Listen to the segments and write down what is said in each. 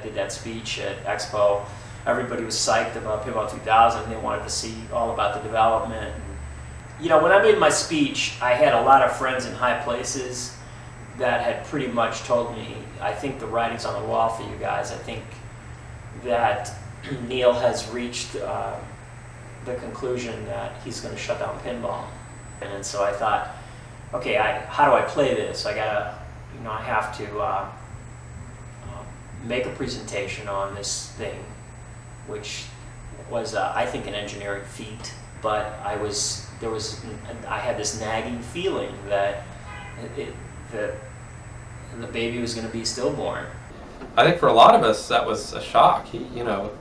did that speech at Expo, everybody was psyched about Pinball 2000. They wanted to see all about the development. You know, when I made my speech, I had a lot of friends in high places that had pretty much told me, I think the writing's on the wall for you guys. I think that Neil has reached the conclusion that he's going to shut down pinball. And so I thought, okay, how do I play this? I gotta, you know, I have to make a presentation on this thing, which was, I think, an engineering feat. But I had this nagging feeling that the baby was going to be stillborn. I think for a lot of us that was a shock. You know,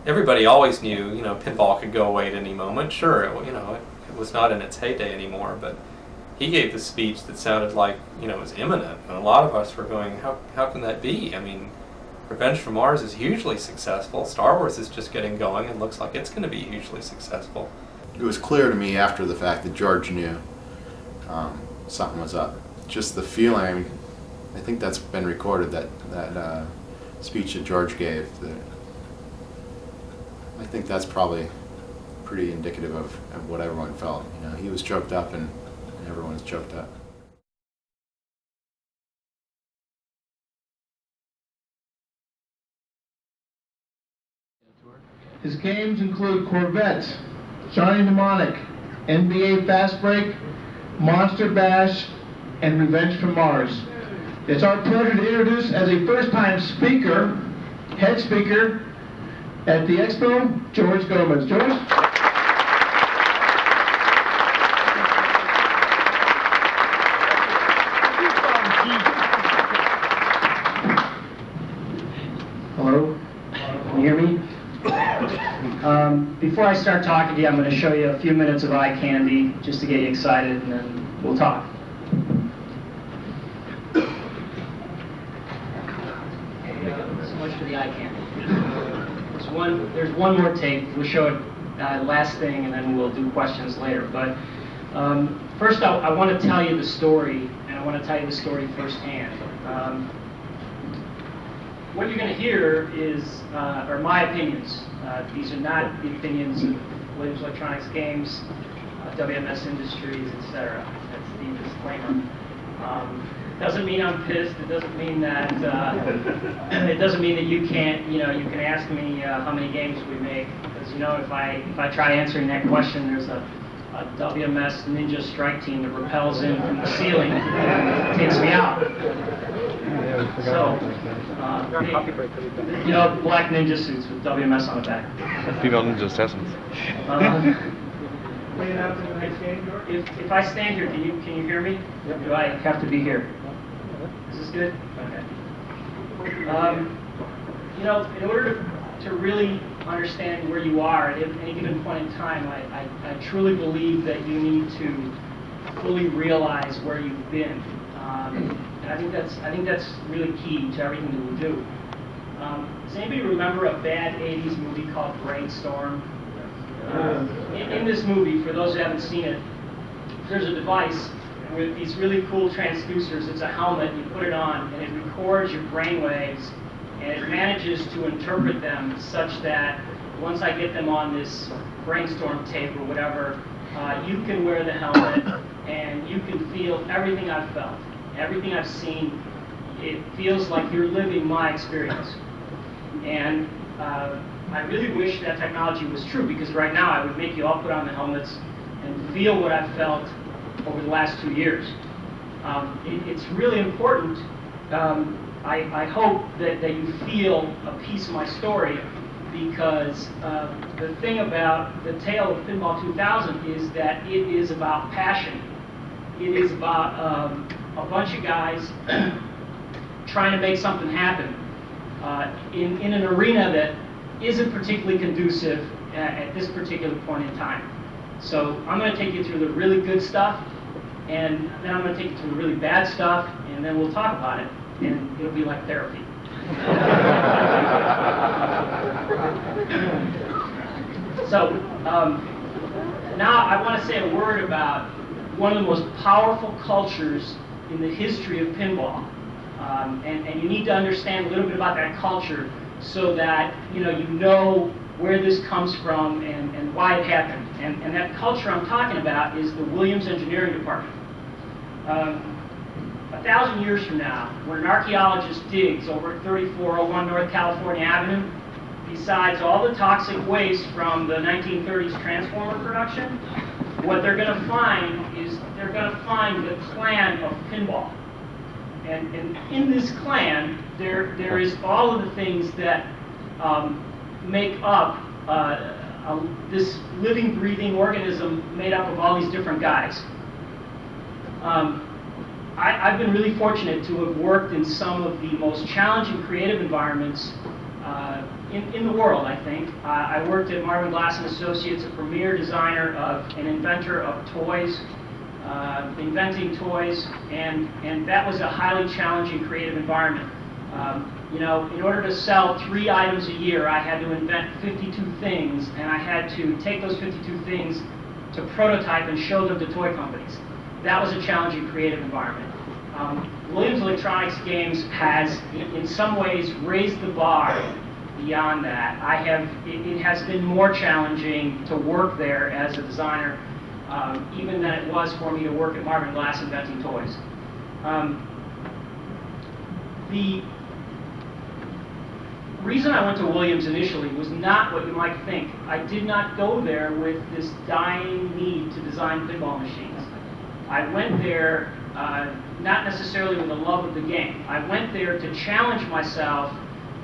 everybody always knew, you know, pinball could go away at any moment. Sure, you know, it was not in its heyday anymore, but he gave this speech that sounded like, you know, it was imminent. And a lot of us were going, how can that be? I mean, Revenge from Mars is hugely successful. Star Wars is just getting going and looks like it's going to be hugely successful. It was clear to me after the fact that George knew something was up. Just the feeling, I mean, I think that's been recorded, that speech that George gave. I think that's probably pretty indicative of what everyone felt. You know, he was choked up and everyone's choked up. His games include Corvette, Johnny Mnemonic, NBA Fast Break, Monster Bash, and Revenge from Mars. It's our pleasure to introduce as a first-time speaker, head speaker at the Expo, George Gomez. George? Hello? Can you hear me? Before I start talking to you, I'm going to show you a few minutes of eye candy just to get you excited, and then we'll talk. So much for the eye candy. There's one more tape. We'll show it last thing, and then we'll do questions later. But first, I want to tell you the story, and I want to tell you the story firsthand. What you're going to hear are my opinions. These are not the opinions of Williams Electronics Games, WMS Industries, etc. That's the disclaimer. Doesn't mean I'm pissed. It doesn't mean that you can't. You know, you can ask me how many games we make, because you know if I try answering that question, there's a WMS Ninja Strike Team that rappels in from the ceiling and takes me out. So, you know, black ninja suits with WMS on the back. Female ninja assassins. If I stand here, can you hear me? Yep. Do I have to be here? Is this good? Okay. You know, in order to really understand where you are at any given point in time, I truly believe that you need to fully realize where you've been. And I think that's really key to everything that we do. Does anybody remember a bad 80s movie called Brainstorm? In this movie, for those who haven't seen it, there's a device with these really cool transducers. It's a helmet, you put it on, and it records your brain waves, and it manages to interpret them such that once I get them on this Brainstorm tape or whatever, you can wear the helmet and you can feel everything I've felt, everything I've seen. It feels like you're living my experience. And I really wish that technology was true, because right now I would make you all put on the helmets and feel what I've felt over the last 2 years. It's really important. I hope that you feel a piece of my story, because the thing about the tale of Pinball 2000 is that it is about passion. It is about a bunch of guys trying to make something happen in an arena that isn't particularly conducive at this particular point in time. So I'm going to take you through the really good stuff, and then I'm going to take you through the really bad stuff, and then we'll talk about it, and it'll be like therapy. So now I want to say a word about one of the most powerful cultures in the history of pinball. And you need to understand a little bit about that culture so that you know where this comes from and why it happened. And that culture I'm talking about is the Williams Engineering Department. 1,000 years from now, when an archaeologist digs over at 3401 North California Avenue, besides all the toxic waste from the 1930s transformer production, what they're going to find is they're going to find the clan of pinball. And in this clan, there is all of the things that make up this living, breathing organism made up of all these different guys. I've been really fortunate to have worked in some of the most challenging creative environments in the world, I think. I worked at Marvin Glass & Associates, a premier designer and inventor of toys, inventing toys, and that was a highly challenging creative environment. In order to sell 3 items a year, I had to invent 52 things, and I had to take those 52 things to prototype and show them to toy companies. That was a challenging creative environment. Williams Electronics Games has, in some ways, raised the bar beyond that. It has been more challenging to work there as a designer, even than it was for me to work at Marvin Glass inventing toys. The reason I went to Williams initially was not what you might think. I did not go there with this dying need to design pinball machines. I went there not necessarily with a love of the game. I went there to challenge myself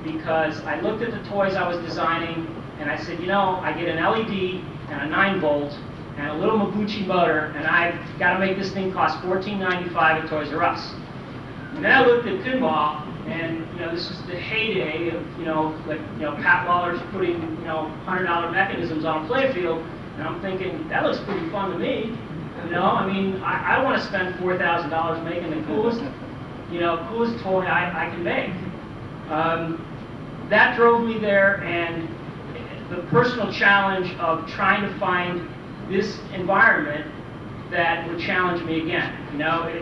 because I looked at the toys I was designing and I said, I get an LED and a 9-volt and a little Mabuchi motor, and I've got to make this thing cost $14.95 at Toys R Us. And then I looked at pinball, and this was the heyday of Pat Waller's putting $100 mechanisms on a playfield, and I'm thinking that looks pretty fun to me. I want to spend $4,000 making the coolest toy I can make. That drove me there, and the personal challenge of trying to find this environment that would challenge me again.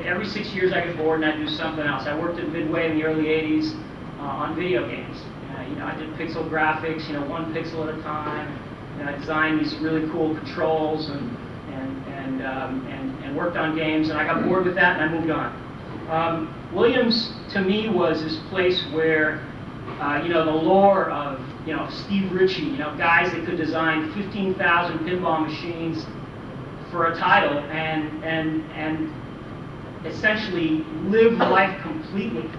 Every 6 years I get bored and I do something else. I worked at Midway in the early 80s on video games. I did pixel graphics, 1 pixel at a time. And I designed these really cool controls and worked on games, and I got bored with that and I moved on. Williams, to me, was this place where, the lore of, Steve Ritchie, guys that could design 15,000 pinball machines for a title and essentially live life completely.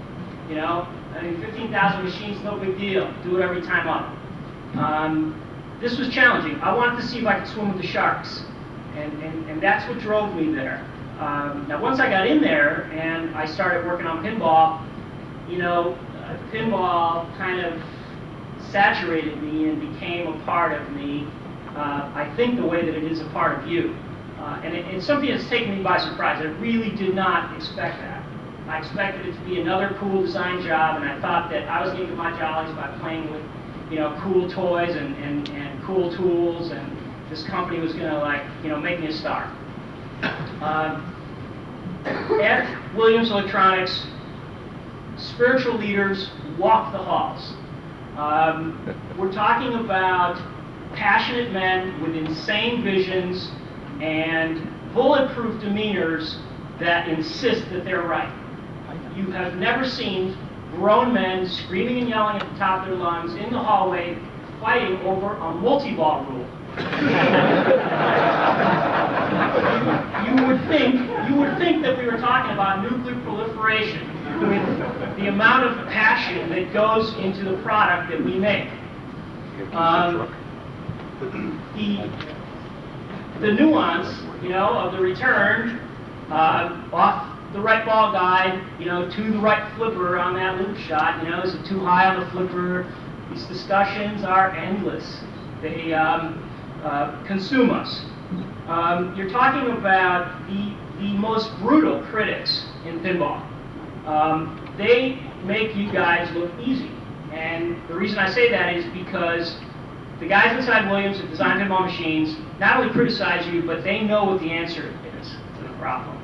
15,000 machines, no big deal. Do it every time up. This was challenging. I wanted to see if I could swim with the sharks. And that's what drove me there. Now, once I got in there and I started working on pinball, pinball kind of saturated me and became a part of me, I think the way that it is a part of you. And it's something that's taken me by surprise. I really did not expect that. I expected it to be another cool design job, and I thought that I was going to get my jollies by playing with, cool toys and cool tools, and this company was going to, make me a star. At Williams Electronics, spiritual leaders walk the halls. We're talking about passionate men with insane visions and bulletproof demeanors that insist that they're right. You have never seen grown men screaming and yelling at the top of their lungs in the hallway fighting over a multi-ball rule. You would think that we were talking about nuclear proliferation with the amount of passion that goes into the product that we make. The nuance, of the return off the right ball guide, to the right flipper on that loop shot. Is it too high on the flipper? These discussions are endless. They consume us. You're talking about the most brutal critics in pinball. They make you guys look easy. And the reason I say that is because the guys inside Williams that design pinball machines not only criticize you, but they know what the answer is to the problem.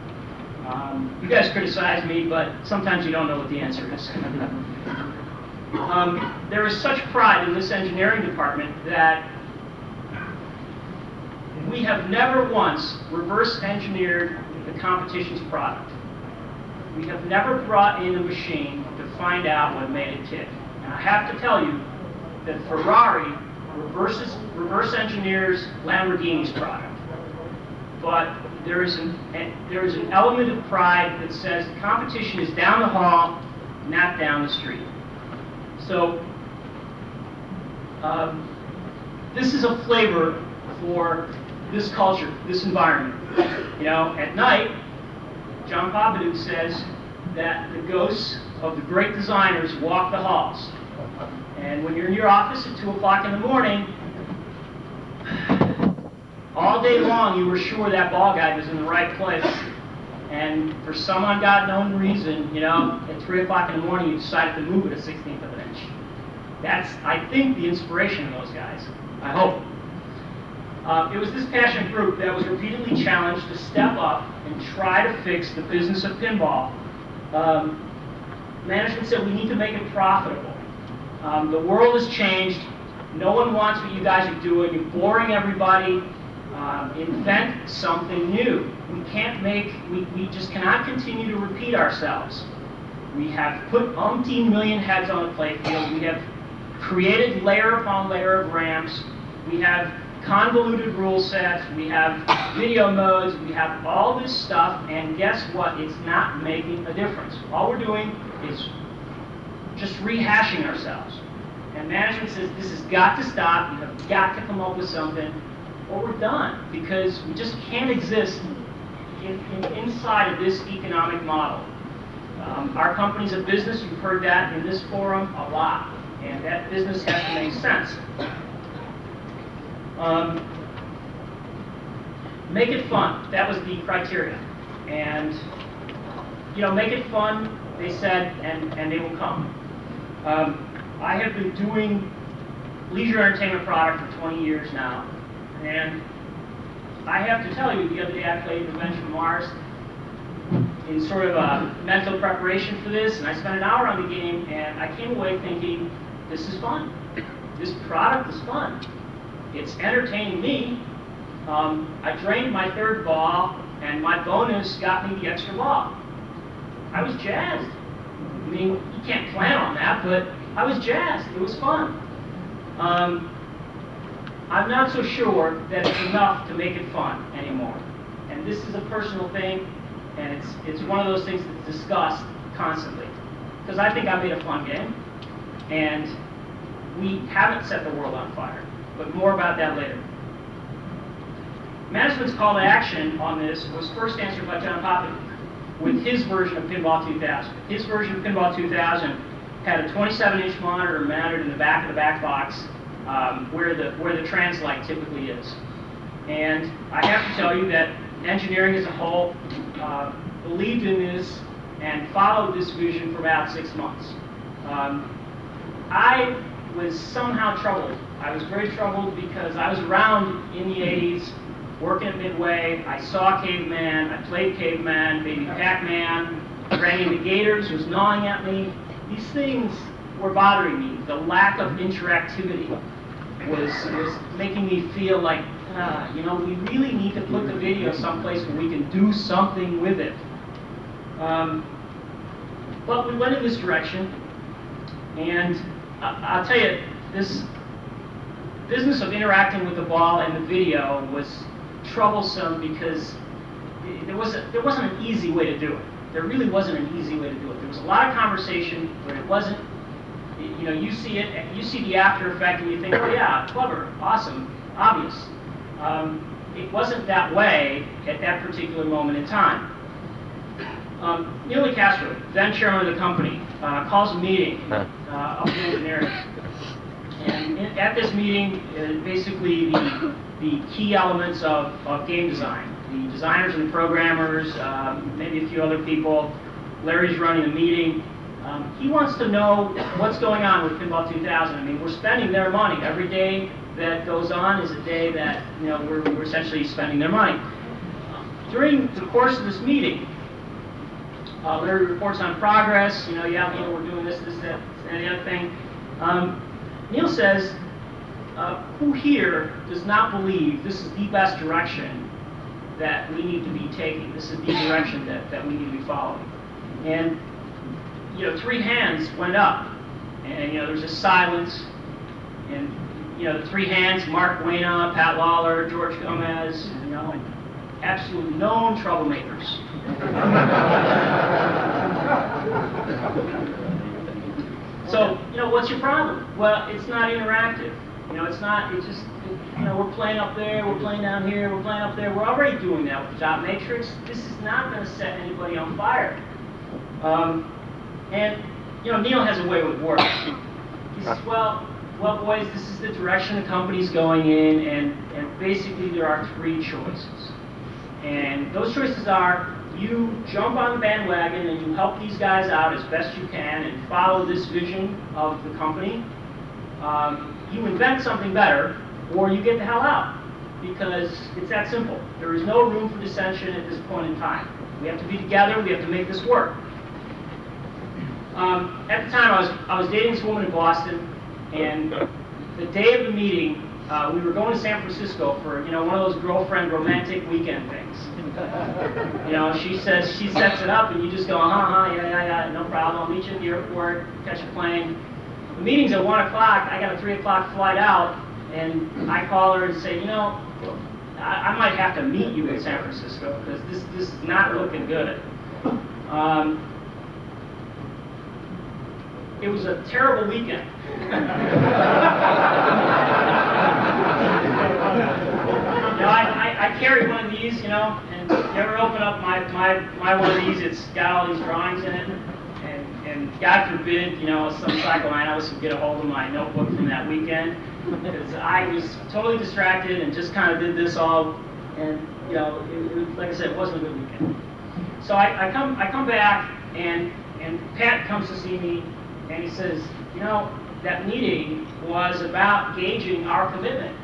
You guys criticize me, but sometimes you don't know what the answer is. There is such pride in this engineering department that we have never once reverse engineered the competition's product. We have never brought in a machine to find out what made it tick. And I have to tell you that Ferrari reverse engineers Lamborghini's product. But there is an element of pride that says the competition is down the hall, not down the street. So this is a flavor for this culture, this environment. You know, at night, John Popadiuk says that the ghosts of the great designers walk the halls. And when you're in your office at 2 o'clock in the morning, all day long you were sure that ball guide was in the right place. And for some ungodknown reason, you know, at 3 o'clock in the morning you decided to move it a 16th of an inch. That's, I think, the inspiration of those guys. I hope. It was this passionate group that was repeatedly challenged to step up and try to fix the business of pinball. Management said we need to make it profitable. The world has changed. No one wants what you guys are doing. You're boring everybody. Invent something new. We just cannot continue to repeat ourselves. We have put umpteen million heads on the playfield. We have created layer upon layer of ramps. We have convoluted rule sets. We have video modes. We have all this stuff, and guess what? It's not making a difference. All we're doing is just rehashing ourselves. And management says this has got to stop. You have got to come up with something, or we're done, because we just can't exist inside of this economic model. Our company's a business. You've heard that in this forum a lot, and that business has to make sense. Make it fun. That was the criteria. And, you know, make it fun, they said, and they will come. I have been doing leisure entertainment product for 20 years now. And I have to tell you, the other day I played Revenge from Mars in sort of a mental preparation for this, and I spent an hour on the game, and I came away thinking, this is fun. This product is fun. It's entertaining me. I drained my third ball, and my bonus got me the extra ball. I was jazzed. I mean, you can't plan on that, but I was jazzed. It was fun. I'm not so sure that it's enough to make it fun anymore. And this is a personal thing, and it's one of those things that's discussed constantly. Because I think I made a fun game, and we haven't set the world on fire. But more about that later. Management's call to action on this was first answered by John Popadiuk with his version of Pinball 2000. His version of Pinball 2000 had a 27-inch monitor mounted in the back of the back box where the trans-light typically is. And I have to tell you that engineering as a whole believed in this and followed this vision for about 6 months. I was somehow troubled. I was very troubled because I was around in the 80s, working at Midway. I saw Caveman, I played Caveman, Baby Pac-Man, Granny and the Gators was gnawing at me. These things were bothering me. The lack of interactivity was making me feel like, you know, we really need to put the video someplace where we can do something with it. But we went in this direction, and I'll tell you, this business of interacting with the ball and the video was troublesome because there wasn't an easy way to do it. There really wasn't an easy way to do it. There was a lot of conversation, but it wasn't, you know, you see it, you see the after effect and you think, oh yeah, clever, awesome, obvious. It wasn't that way at that particular moment in time. Neil Castro, then chairman of the company, calls a meeting of the engineering. And at this meeting, basically the key elements of game design, the designers and the programmers, maybe a few other people. Larry's running the meeting. He wants to know what's going on with Pinball 2000. I mean, we're spending their money. Every day that goes on is a day that, you know, we're essentially spending their money. During the course of this meeting, Larry reports on progress. Yeah, Neil, we're doing this, that, and the other thing. Neil says, who here does not believe this is the best direction that we need to be taking? This is the direction that we need to be following. And, 3 hands went up. And, there's a silence. And, the 3 hands, Mark Wayna, Pat Lawler, George Gomez, absolute known troublemakers. So, what's your problem? Well, it's not interactive. We're playing up there, we're playing down here, we're playing up there. We're already doing that with the dot matrix. This is not going to set anybody on fire. Neil has a way with words. He says, well, boys, this is the direction the company's going in, and basically there are 3 choices. And those choices are, you jump on the bandwagon and you help these guys out as best you can and follow this vision of the company. You invent something better, or you get the hell out, because it's that simple. There is no room for dissension at this point in time. We have to be together. We have to make this work. At the time, I was dating this woman in Boston, and the day of the meeting, we were going to San Francisco for one of those girlfriend romantic weekend things. She sets it up, and you just go, yeah, no problem. I'll meet you at the airport, catch a plane. The meeting's at 1 o'clock. I got a 3 o'clock flight out, and I call her and say, I might have to meet you in San Francisco because this is not looking good. It was a terrible weekend. I carry one of these, and you ever open up my one of these, it's got all these drawings in it, and God forbid, some psychoanalyst would get a hold of my notebook from that weekend, because I was totally distracted and just kind of did this all, and, like I said, it wasn't a good weekend. So I come back, and Pat comes to see me, and he says, that meeting was about gauging our commitment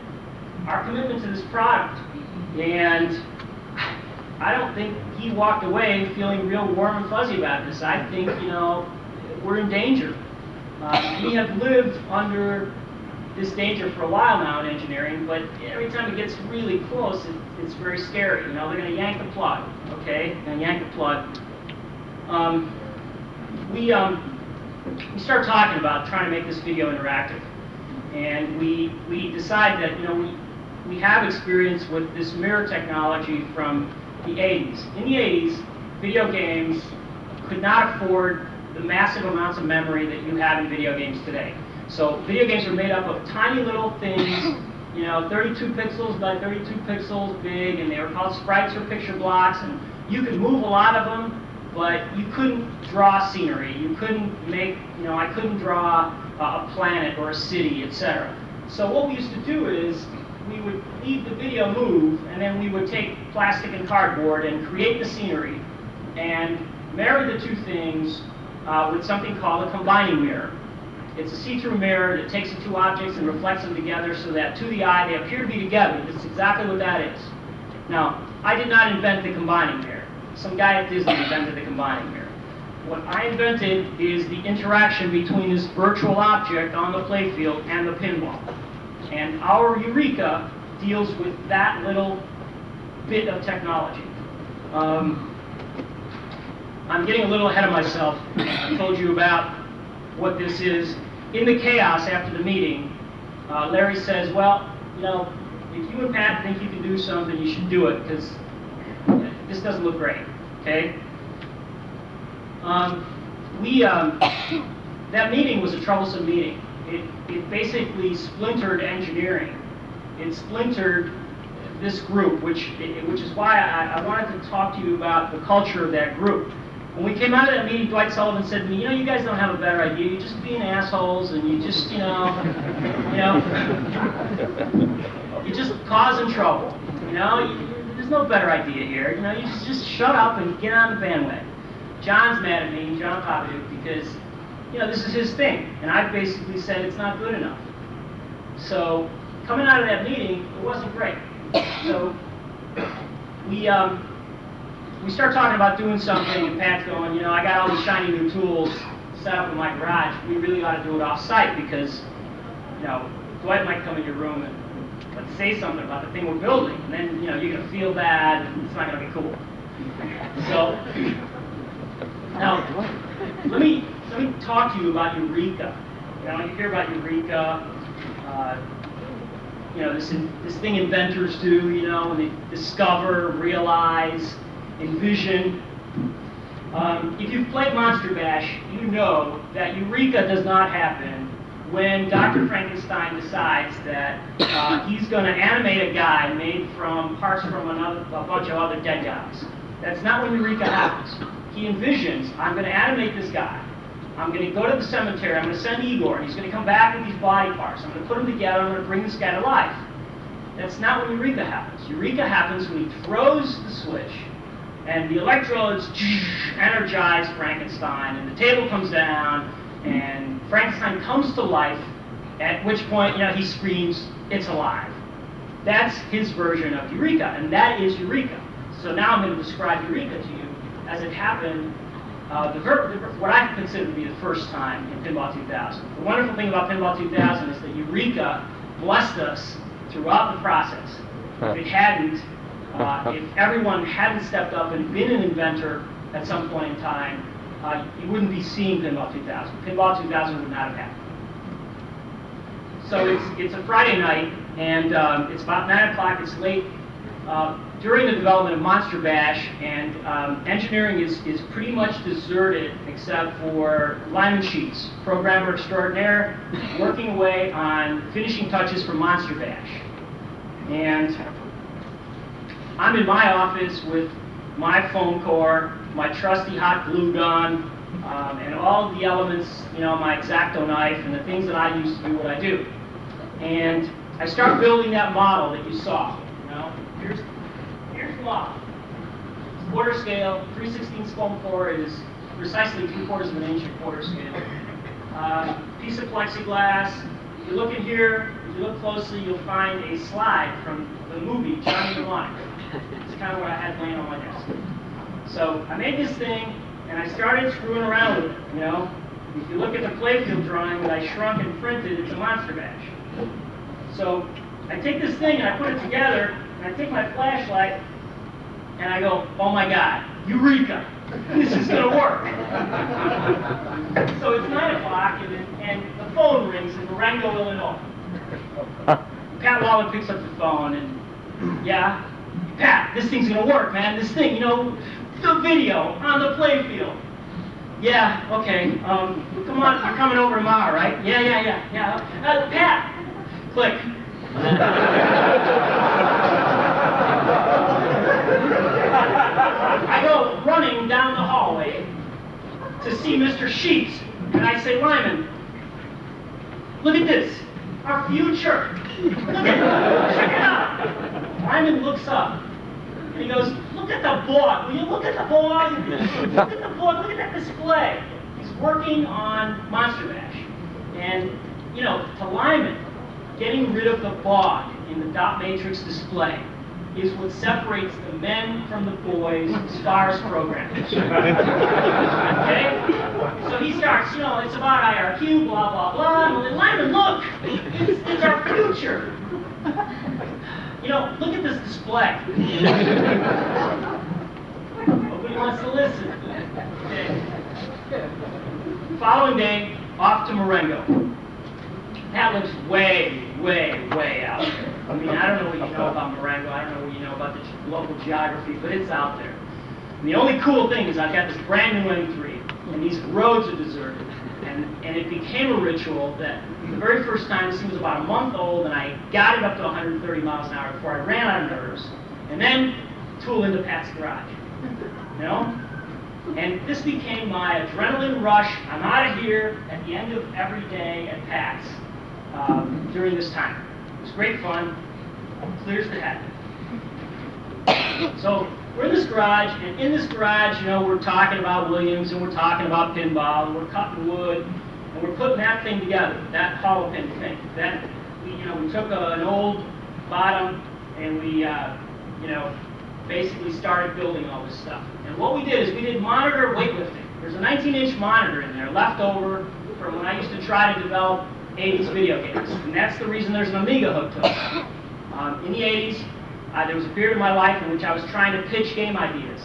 to this product. And I don't think he walked away feeling real warm and fuzzy about this. I think, we're in danger. We have lived under this danger for a while now in engineering, but every time it gets really close, it's very scary. They're going to yank the plug, okay? They're going to yank the plug. We start talking about trying to make this video interactive, and we decide that we have experience with this mirror technology from the 80s. In the 80s, video games could not afford the massive amounts of memory that you have in video games today. So video games are made up of tiny little things, 32 pixels by 32 pixels big, and they were called sprites or picture blocks, and you could move a lot of them, but you couldn't draw scenery. You couldn't make, I couldn't draw a planet or a city, etc. So what we used to do is we would leave the video move, and then we would take plastic and cardboard and create the scenery and marry the 2 things with something called a combining mirror. It's a see-through mirror that takes the 2 objects and reflects them together so that to the eye they appear to be together. That's exactly what that is. Now, I did not invent the combining mirror. Some guy at Disney invented the combining mirror. What I invented is the interaction between this virtual object on the playfield and the pinball. And our Eureka deals with that little bit of technology. I'm getting a little ahead of myself. I told you about what this is. In the chaos after the meeting, Larry says, well, if you and Pat think you can do something, you should do it, because this doesn't look great, okay? That meeting was a troublesome meeting. It basically splintered engineering. It splintered this group, which is why I wanted to talk to you about the culture of that group. When we came out of that meeting, Dwight Sullivan said to me, you guys don't have a better idea. You're just being assholes, and you just, you're just causing trouble. There's no better idea here. You just shut up and get on the bandwagon. John's mad at me, John Popaduk, because, this is his thing. And I basically said it's not good enough. So, coming out of that meeting, it wasn't great. So, we we start talking about doing something, and Pat's going, you know, I got all these shiny new tools set up in my garage. We really ought to do it off-site because, you know, Dwight might come in your room and let's say something about the thing we're building, and then, you know, you're going to feel bad, and it's not going to be cool. So, now, let me talk to you about Eureka. You know, you hear about Eureka, you know, this thing inventors do, you know, when they discover, realize, envision. If you've played Monster Bash, you know that Eureka does not happen when Dr. Frankenstein decides that he's going to animate a guy made from parts from a bunch of other dead guys. That's not when Eureka happens. He envisions, I'm going to animate this guy. I'm going to go to the cemetery, I'm going to send Igor, and he's going to come back with these body parts. I'm going to put them together, I'm going to bring this guy to life. That's not when Eureka happens. Eureka happens when he throws the switch, and the electrodes energize Frankenstein, and the table comes down, and Frankenstein comes to life, at which point, you know, he screams, "It's alive." That's his version of Eureka, and that is Eureka. So now I'm going to describe Eureka to you as it happened, what I consider to be the first time in Pinball 2000. The wonderful thing about Pinball 2000 is that Eureka blessed us throughout the process. If it hadn't, if everyone hadn't stepped up and been an inventor at some point in time, you wouldn't be seeing Pinball 2000. Pinball 2000 would not have happened. So it's a Friday night, and it's about 9 o'clock, it's late. During the development of Monster Bash, and engineering is pretty much deserted except for Lyman Sheets, programmer extraordinaire, working away on finishing touches for Monster Bash. And I'm in my office with my foam core, my trusty hot glue gun, and all the elements, you know, my X-Acto knife, and the things that I use to do what I do. And I start building that model that you saw. You know, here's the model. It's quarter scale. 3/16 foam core is precisely 3/4 of an inch at quarter scale. Piece of plexiglass. If you look in here, if you look closely, you'll find a slide from the movie Johnny Mnemonic. It's kind of what I had laying on my desk. So I made this thing, and I started screwing around with it. You know, if you look at the playfield drawing that I shrunk and printed, it's a Monster Bash. So I take this thing and I put it together, and I take my flashlight, and I go, oh my God, Eureka! This is going to work. So it's 9 o'clock, and the phone rings in Marengo, Illinois. Pat Wallen picks up the phone, and yeah, Pat, this thing's going to work, man. This thing, you know, the video on the playfield. Yeah, okay. Come on, you're coming over tomorrow, right? Yeah. Pat, click. I go running down the hallway to see Mr. Sheets, and I say, Lyman, look at this, our future. Look at it, check it out. Lyman looks up, and he goes, look at the board. Will you look at the board? Look at the board, look at that display. He's working on Monster Bash. And, you know, to Lyman, getting rid of the bog in the dot matrix display is what separates the men from the boys stars programmers. Okay? So he starts, you know, it's about IRQ, blah, blah, blah. And Lyman, look, it's our future. You know, look at this display. Nobody wants to listen. Okay. Following day, off to Marengo. That looks way out there. I mean, I don't know what you know about Marengo. I don't know what you know about the local geography, but it's out there. And the only cool thing is I've got this brand new M3, and these roads are deserted. And it became a ritual that the very first time, this thing was about a month old, and I got it up to 130 miles an hour before I ran out of nerves, and then tool into Pat's garage. You know? And this became my adrenaline rush. I'm out of here at the end of every day at Pat's during this time. It was great fun. Clears the head. So we're in this garage, and in this garage, you know, we're talking about Williams, and we're talking about pinball, and we're cutting wood, and we're putting that thing together, that hollow pin thing. We took an old bottom, and we, basically started building all this stuff. And what we did is we did monitor weightlifting. There's a 19-inch monitor in there left over from when I used to try to develop 80s video games. And that's the reason there's an Amiga hooked to it. In the 80s, there was a period of my life in which I was trying to pitch game ideas.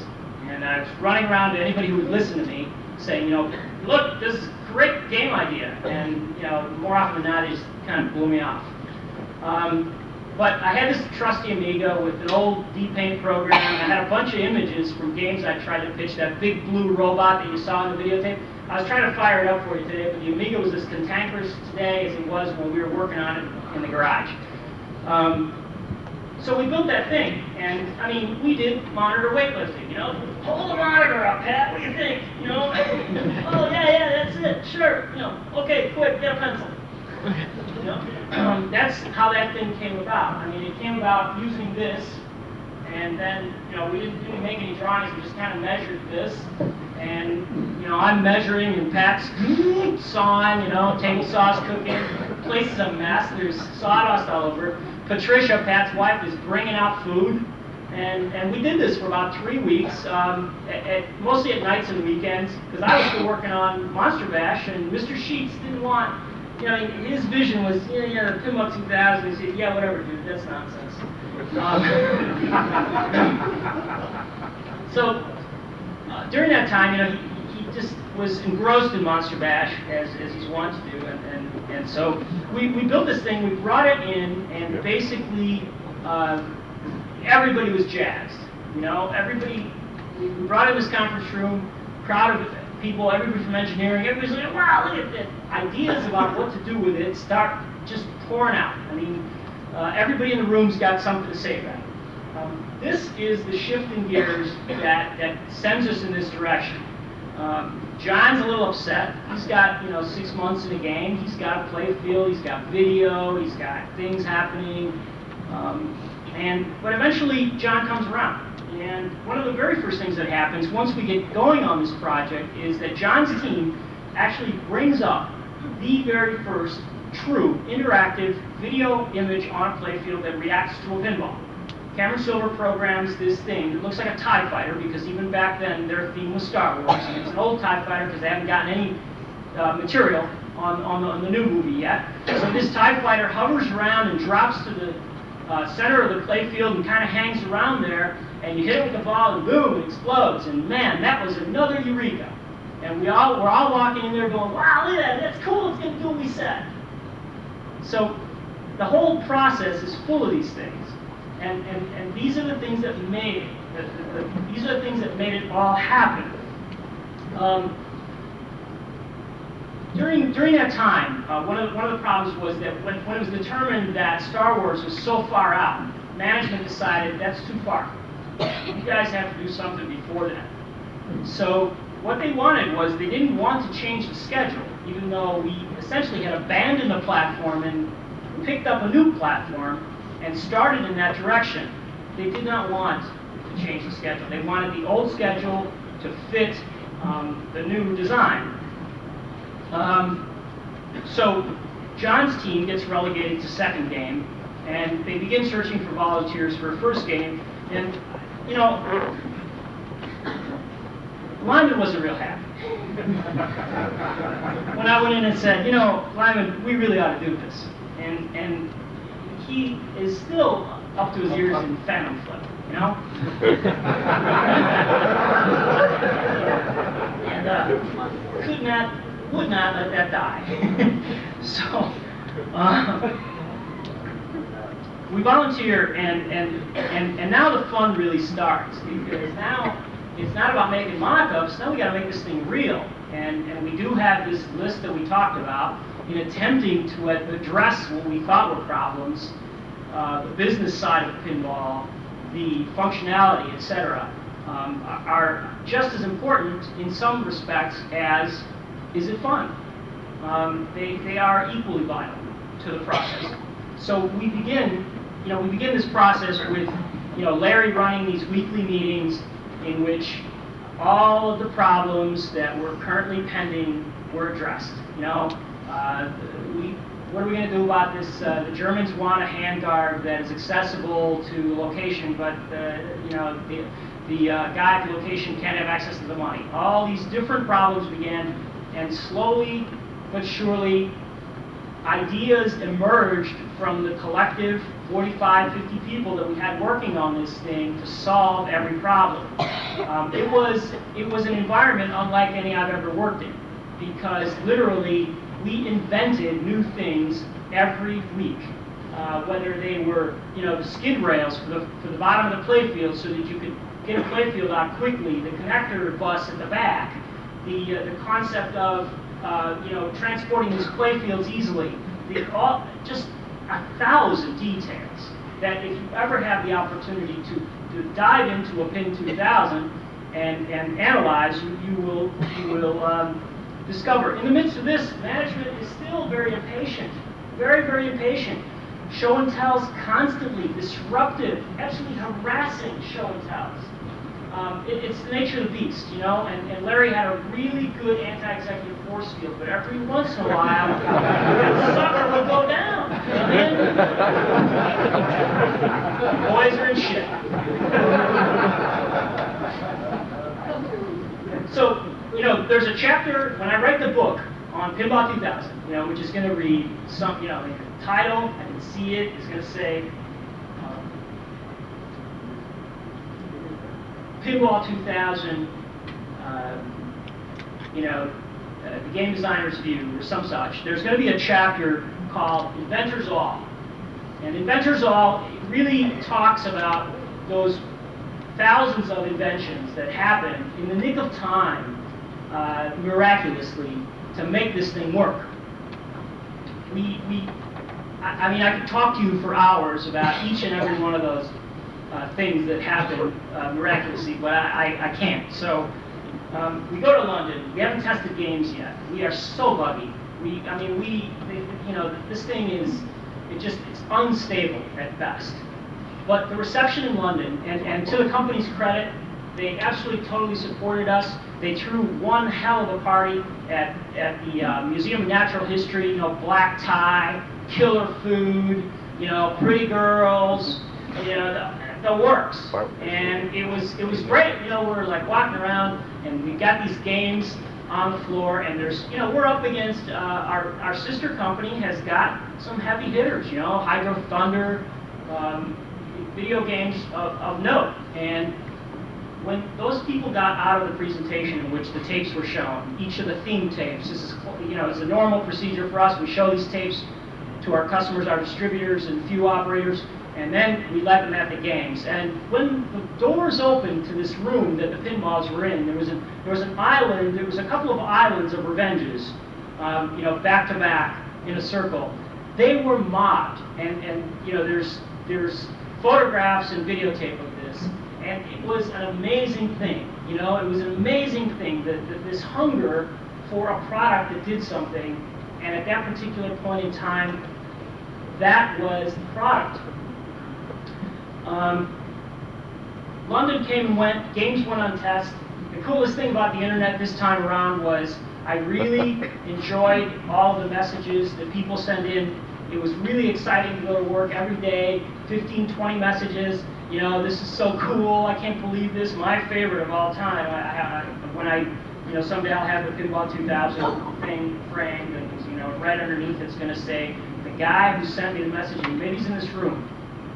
And I was running around to anybody who would listen to me saying, you know, look, this is a great game idea. And, you know, more often than not, they just kind of blew me off. But I had this trusty Amiga with an old D-Paint program. I had a bunch of images from games I tried to pitch, that big blue robot that you saw in the videotape. I was trying to fire it up for you today, but the Amiga was as cantankerous today as it was when we were working on it in the garage. So we built that thing, and I mean, we did monitor weightlifting, you know? Hold the monitor up, Pat, what do you think? You know? Oh, yeah, that's it, sure. You know, okay, quick, get a pencil. You know? That's how that thing came about. I mean, it came about using this, and then, you know, we didn't make any drawings, we just kind of measured this. And, you know, I'm measuring, and Pat's sawing, you know, table saw's cooking. The place is a mess, there's sawdust all over. Patricia, Pat's wife, is bringing out food. And we did this for about 3 weeks, mostly at nights and weekends, because I was still working on Monster Bash, and Mr. Sheets didn't want, you know, his vision was, yeah, the Pinball 2000. He said, yeah, whatever, dude, that's nonsense. So during that time, you know, he just was engrossed in Monster Bash, as he's wont to do, and so we built this thing, we brought it in, and basically everybody was jazzed. You know, everybody, we brought in this conference room, crowd of people, everybody from engineering, everybody's like, wow, look at the ideas about what to do with it start just pouring out. I mean, everybody in the room's got something to say about it. This is the shifting gears that sends us in this direction. John's a little upset. He's got, you know, 6 months in the game. He's got a play field. He's got video. He's got things happening. But eventually, John comes around. And one of the very first things that happens once we get going on this project is that John's team actually brings up the very first true interactive video image on a playfield that reacts to a pinball. Cameron Silver programs this thing. It looks like a TIE fighter because even back then their theme was Star Wars, and it's an old TIE fighter because they haven't gotten any material on the new movie yet. So this TIE fighter hovers around and drops to the center of the playfield and kind of hangs around there, and you hit it with the ball and boom, it explodes. And man, that was another eureka. And we're all walking in there going, wow, look at that, that's cool, it's gonna do what we said. So the whole process is full of these things. And these are the things that made it. These are the things that made it all happen. During that time, one of the problems was that when it was determined that Star Wars was so far out, management decided that's too far. You guys have to do something before that. So what they wanted was they didn't want to change the schedule, even though we essentially had abandoned the platform and picked up a new platform and started in that direction. They did not want to change the schedule. They wanted the old schedule to fit the new design. So John's team gets relegated to second game, and they begin searching for volunteers for first game. And, you know, Lyman wasn't real happy. When I went in and said, you know, Lyman, we really ought to do this. And he is still up to his ears in Phantom Flip, you know? And would not let that die. So, we volunteer, and now the fun really starts, because now it's not about making mock-ups, now we gotta make this thing real. And we do have this list that we talked about in attempting to address what we thought were problems, the business side of pinball, the functionality, etc., are just as important in some respects as is it fun. They are equally vital to the process. So we begin this process with, you know, Larry running these weekly meetings in which all of the problems that were currently pending were addressed. You know, what are we going to do about this? The Germans want a handguard that is accessible to location, but you know, the guy at the location can't have access to the money. All these different problems began, and slowly but surely, ideas emerged from the collective 45, 50 people that we had working on this thing to solve every problem. It was an environment unlike any I've ever worked in, because literally we invented new things every week. Whether they were, you know, the skid rails for the bottom of the playfield so that you could get a playfield out quickly, the connector bus at the back, the concept of you know, transporting these playfields easily, just 1,000 details that if you ever have the opportunity to dive into a PIN 2000 and analyze, you will discover. In the midst of this, management is still very impatient, very, very impatient. Show and tells constantly, disruptive, absolutely harassing show and tells. It's the nature of the beast, you know, and Larry had a really good anti-executive force field, but every once in a while, the sucker would go down. You know what I mean? Boys are in shit. So, you know, there's a chapter, when I write the book on Pinball 2000, you know, which is going to read some, you know, the title, I can see it, is going to say, Pinball 2000, you know, the game designer's view, or some such. There's going to be a chapter called Inventors All. And Inventors All really talks about those thousands of inventions that happened in the nick of time, miraculously, to make this thing work. I mean, I could talk to you for hours about each and every one of those things that happen miraculously, but I can't. So we go to London. We haven't tested games yet. We are so buggy. You know, this thing is, it's unstable at best. But the reception in London, and to the company's credit, they absolutely totally supported us. They threw one hell of a party at the Museum of Natural History. You know, black tie, killer food, you know, pretty girls, you know, the works. And it was great. You know, we're like walking around and we got these games on the floor, and there's, you know, we're up against our sister company has got some heavy hitters, you know, Hydro Thunder, video games of note. And when those people got out of the presentation in which the tapes were shown, each of the theme tapes, this is, you know, it's a normal procedure for us. We show these tapes to our customers, our distributors, and few operators, and then we let them at the games. And when the doors opened to this room that the pinballs were in, there was an island, there was a couple of islands of revenges, you know, back to back in a circle. They were mobbed, and you know, there's photographs and videotape of this, and it was an amazing thing. You know, it was an amazing thing that this hunger for a product that did something, and at that particular point in time, that was the product. London came and went, games went on test. The coolest thing about the internet this time around was I really enjoyed all the messages that people send in. It was really exciting to go to work every day, 15, 20 messages. You know, this is so cool, I can't believe this, my favorite of all time. You know, someday I'll have the Pinball 2000 thing framed, and, you know, right underneath it's going to say, the guy who sent me the message, and maybe he's in this room,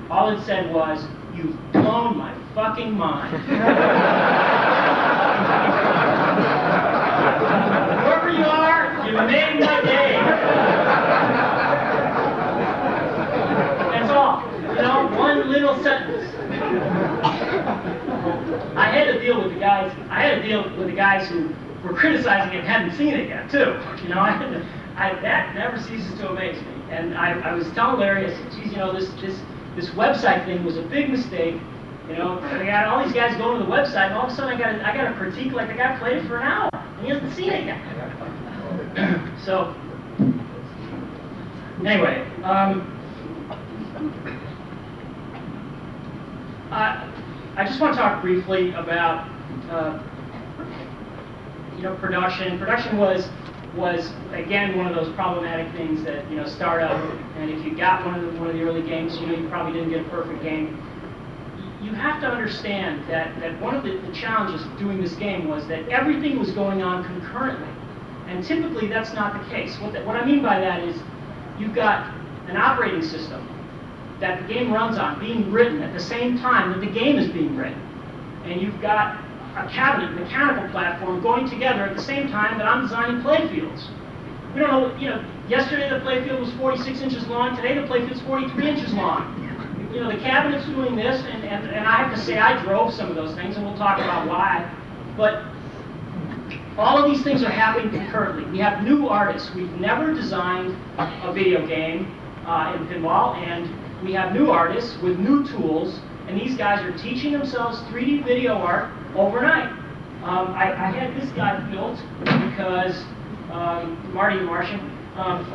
all it said was, "You've blown my fucking mind." Whoever you are, you made my day. That's all. You know, one little sentence. I had to deal with the guys who were criticizing it and hadn't seen it yet, too. You know, that never ceases to amaze me. And I was telling Larry, I said, geez, you know, this website thing was a big mistake. You know, I got all these guys going to the website, and all of a sudden I got a critique like the guy played it for an hour, and he hasn't seen it yet. So, anyway, I just want to talk briefly about, you know, production. Production was was, again, one of those problematic things that, you know, startup, and if you got one of the early games, you know, you probably didn't get a perfect game. You have to understand that one of the challenges of doing this game was that everything was going on concurrently. And typically that's not the case. What I mean by that is you've got an operating system that the game runs on being written at the same time that the game is being written. And you've got a cabinet, mechanical platform going together at the same time that I'm designing playfields. We don't know, you know, yesterday the playfield was 46 inches long, today the playfield's 43 inches long. You know, the cabinet's doing this, and I have to say I drove some of those things, and we'll talk about why. But all of these things are happening concurrently. We have new artists. We've never designed a video game in pinball, and we have new artists with new tools, and these guys are teaching themselves 3D video art overnight. I had this guy built because Marty the Martian,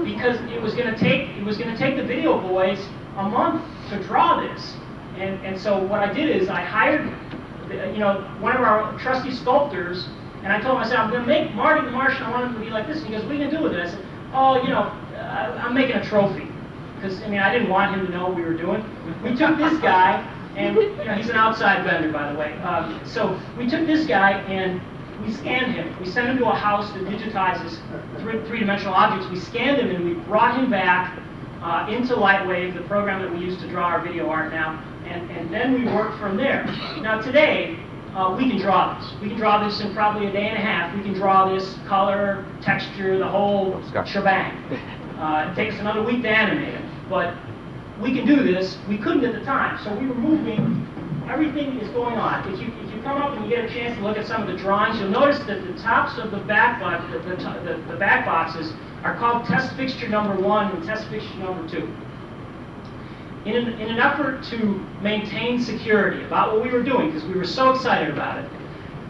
because it was going to take the video boys a month to draw this, and so what I did is I hired, you know, one of our trusty sculptors, and I told him, I said, I'm going to make Marty the Martian. I want him to be like this. And he goes, what are you going to do with it? I said, oh, you know, I'm making a trophy, because I mean I didn't want him to know what we were doing. We took this guy. And you know, he's an outside vendor, by the way. So we took this guy and we scanned him. We sent him to a house that digitizes three-dimensional objects. We scanned him and we brought him back into Lightwave, the program that we use to draw our video art now. And then we worked from there. Now today, we can draw this. We can draw this in probably a day and a half. We can draw this color, texture, the whole shebang. It takes another week to animate it. But we can do this. We couldn't at the time, so we were moving. Everything is going on. If you come up and you get a chance to look at some of the drawings, you'll notice that the tops of the back the back boxes are called test fixture number 1 and test fixture number 2. In an effort to maintain security about what we were doing, because we were so excited about it,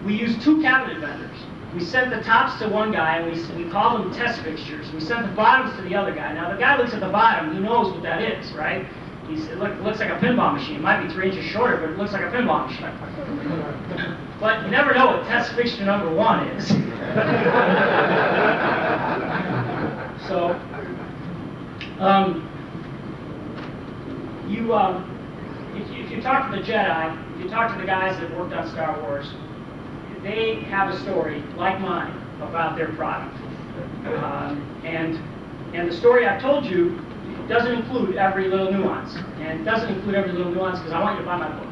we used 2 cabinet vendors. We sent the tops to one guy, and we called them test fixtures. We sent the bottoms to the other guy. Now, the guy looks at the bottom, he knows what that is, right? He said, look, it looks like a pinball machine. It might be 3 inches shorter, but it looks like a pinball machine. But you never know what test fixture number 1 is. So, if you talk to the Jedi, if you talk to the guys that worked on Star Wars, they have a story like mine about their product, and the story I've told you doesn't include every little nuance, and doesn't include every little nuance because I want you to buy my book.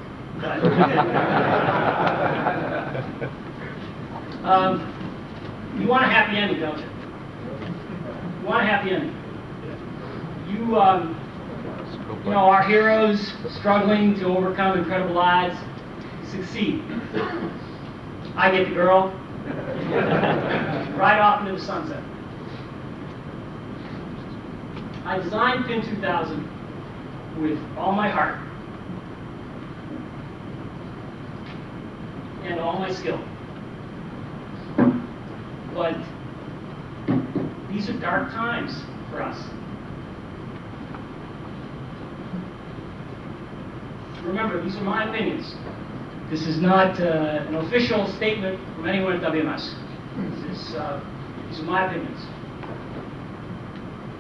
You want a happy ending, don't you? You want a happy ending. You know, our heroes struggling to overcome incredible odds succeed. I get the girl, right off into the sunset. I designed Pin 2000 with all my heart and all my skill. But these are dark times for us. Remember, these are my opinions. This is not an official statement from anyone at WMS. These are my opinions.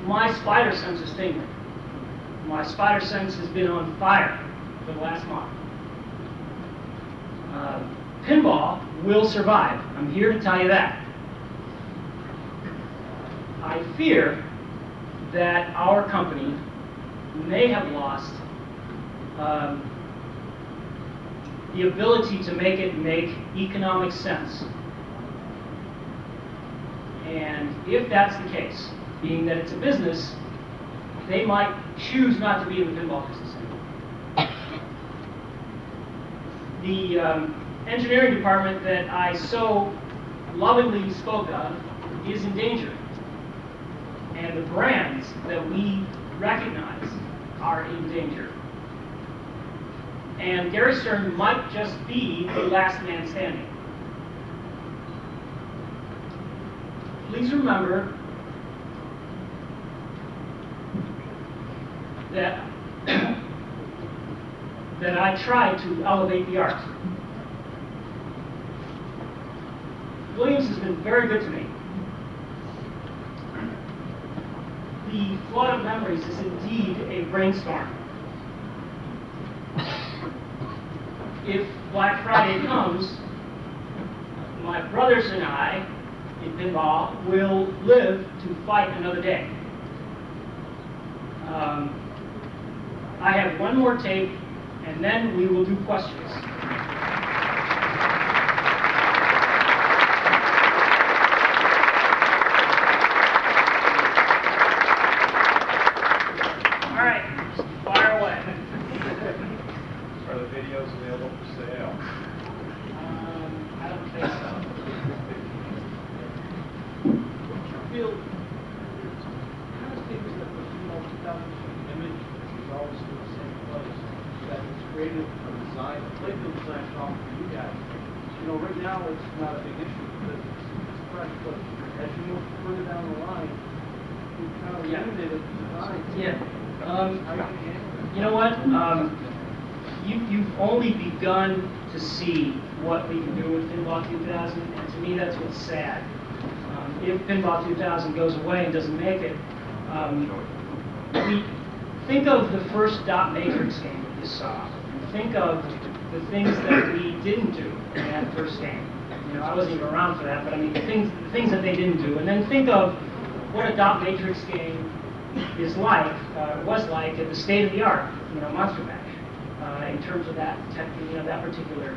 My spider sense is tingling. My spider sense has been on fire for the last month. Pinball will survive. I'm here to tell you that. I fear that our company may have lost the ability to make it make economic sense. And if that's the case, being that it's a business, they might choose not to be in the pinball business anymore. The engineering department that I so lovingly spoke of is in danger. And the brands that we recognize are in danger. And Gary Stern might just be the last man standing. Please remember that that I tried to elevate the art. Williams has been very good to me. the flood of memories is indeed a brainstorm. If Black Friday comes, my brothers and I in pinball will live to fight another day. I have one more tape, and then we will do questions. All right, fire away. Are the videos available for sale? I don't think so. Feel kind of figures that the 2000 image is always in the same place. That it's created a design, a playfield design problem for you guys. You know, right now it's not a big issue because it's fresh, but as you move further down the line, you kind of limited the design. Yeah. How are you going to handle it? You know what? You've only begun to see what we can do with Pinball 2000, and to me that's what's sad. If Pinball 2000 goes away and doesn't make it, we think of the first dot matrix game that you saw, and think of the things that we didn't do in that first game. You know, I wasn't even around for that, but I mean the things that they didn't do, and then think of what a dot matrix game is like, was like at the state of the art, you know, Monster Bash. In terms of that, that particular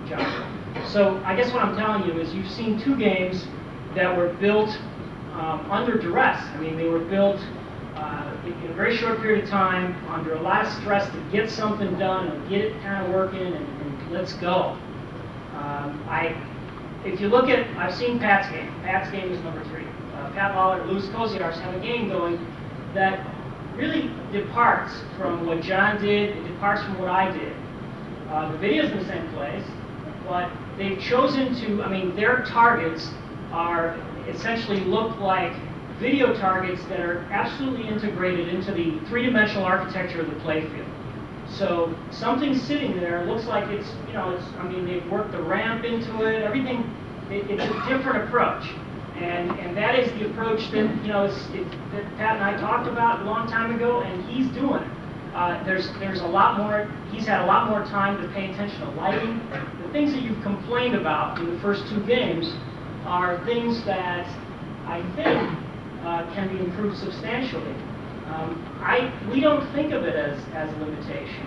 genre. So I guess what I'm telling you is you've seen two games that were built under duress. I mean, they were built in a very short period of time, under a lot of stress to get something done and get it kind of working and let's go. If you look at, I've seen Pat's game. Pat's game is number 3. Pat Lawler and Louis Koziarz have a game going that really departs from what John did, it departs from what I did. The video's in the same place, but they've chosen to, I mean, their targets are essentially look like video targets that are absolutely integrated into the three-dimensional architecture of the playfield. So something sitting there looks like it's, you know, it's, I mean, they've worked the ramp into it, everything, it's a different approach. And that is the approach that, you know, that Pat and I talked about a long time ago, and he's doing it. There's a lot more, he's had a lot more time to pay attention to lighting. The things that you've complained about in the first 2 games are things that I think can be improved substantially. We don't think of it as a limitation.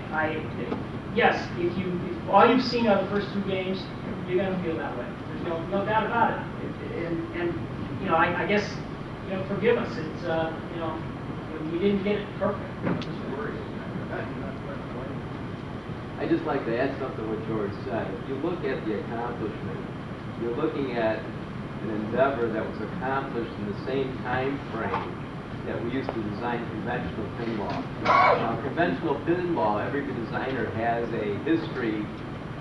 Yes, if all you've seen are the first 2 games, you're going to feel that way. There's no doubt about it. And you know, I guess, you know, forgive us. It's you know, we didn't get it perfect. I'd just like to add something to what George said. If you look at the accomplishment, you're looking at an endeavor that was accomplished in the same time frame that we used to design conventional pinball. Now, conventional pinball, every designer has a history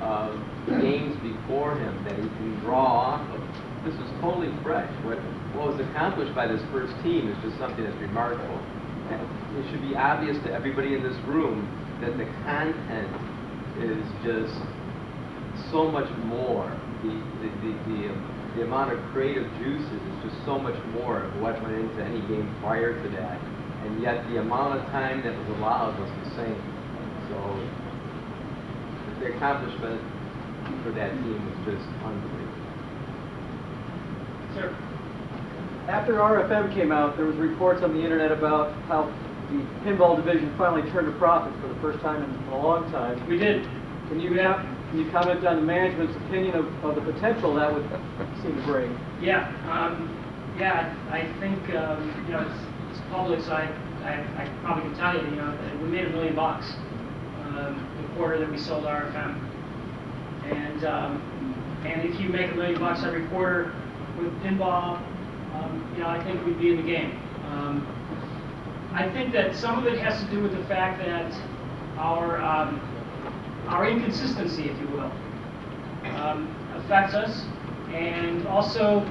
of games before him that he can draw off of. This is totally fresh. What was accomplished by this first team is just something that's remarkable. And it should be obvious to everybody in this room that the content is just so much more. The amount of creative juices is just so much more of what went into any game prior to that. And yet the amount of time that was allowed was the same. So the accomplishment for that team was just unbelievable. Sir. After RFM came out, there was reports on the internet about how the pinball division finally turned a profit for the first time in a long time. We did. Can you comment on the management's opinion of the potential that would seem to bring? Yeah, I think you know, it's public, so I probably can tell you, you know, that we made $1 million the quarter that we sold RFM, and if you make $1 million every quarter with pinball, you know, I think we'd be in the game. I think that some of it has to do with the fact that our inconsistency, if you will, affects us, and also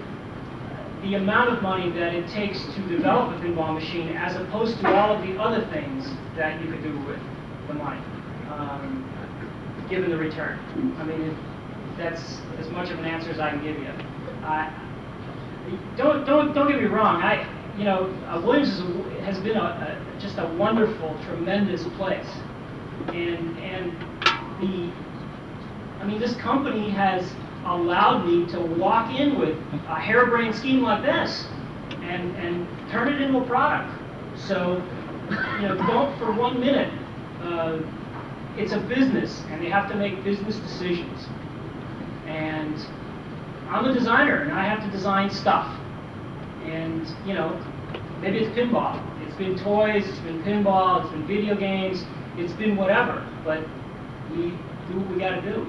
the amount of money that it takes to develop a pinball machine as opposed to all of the other things that you could do with the money, given the return. I mean, that's as much of an answer as I can give you. Don't get me wrong. You know, Williams has been just a wonderful, tremendous place. And this company has allowed me to walk in with a harebrained scheme like this and turn it into a product. So, don't for 1 minute. It's a business, and they have to make business decisions. And I'm a designer, and I have to design stuff. And, maybe it's pinball. It's been toys, it's been pinball, it's been video games, it's been whatever. But we do what we got to do,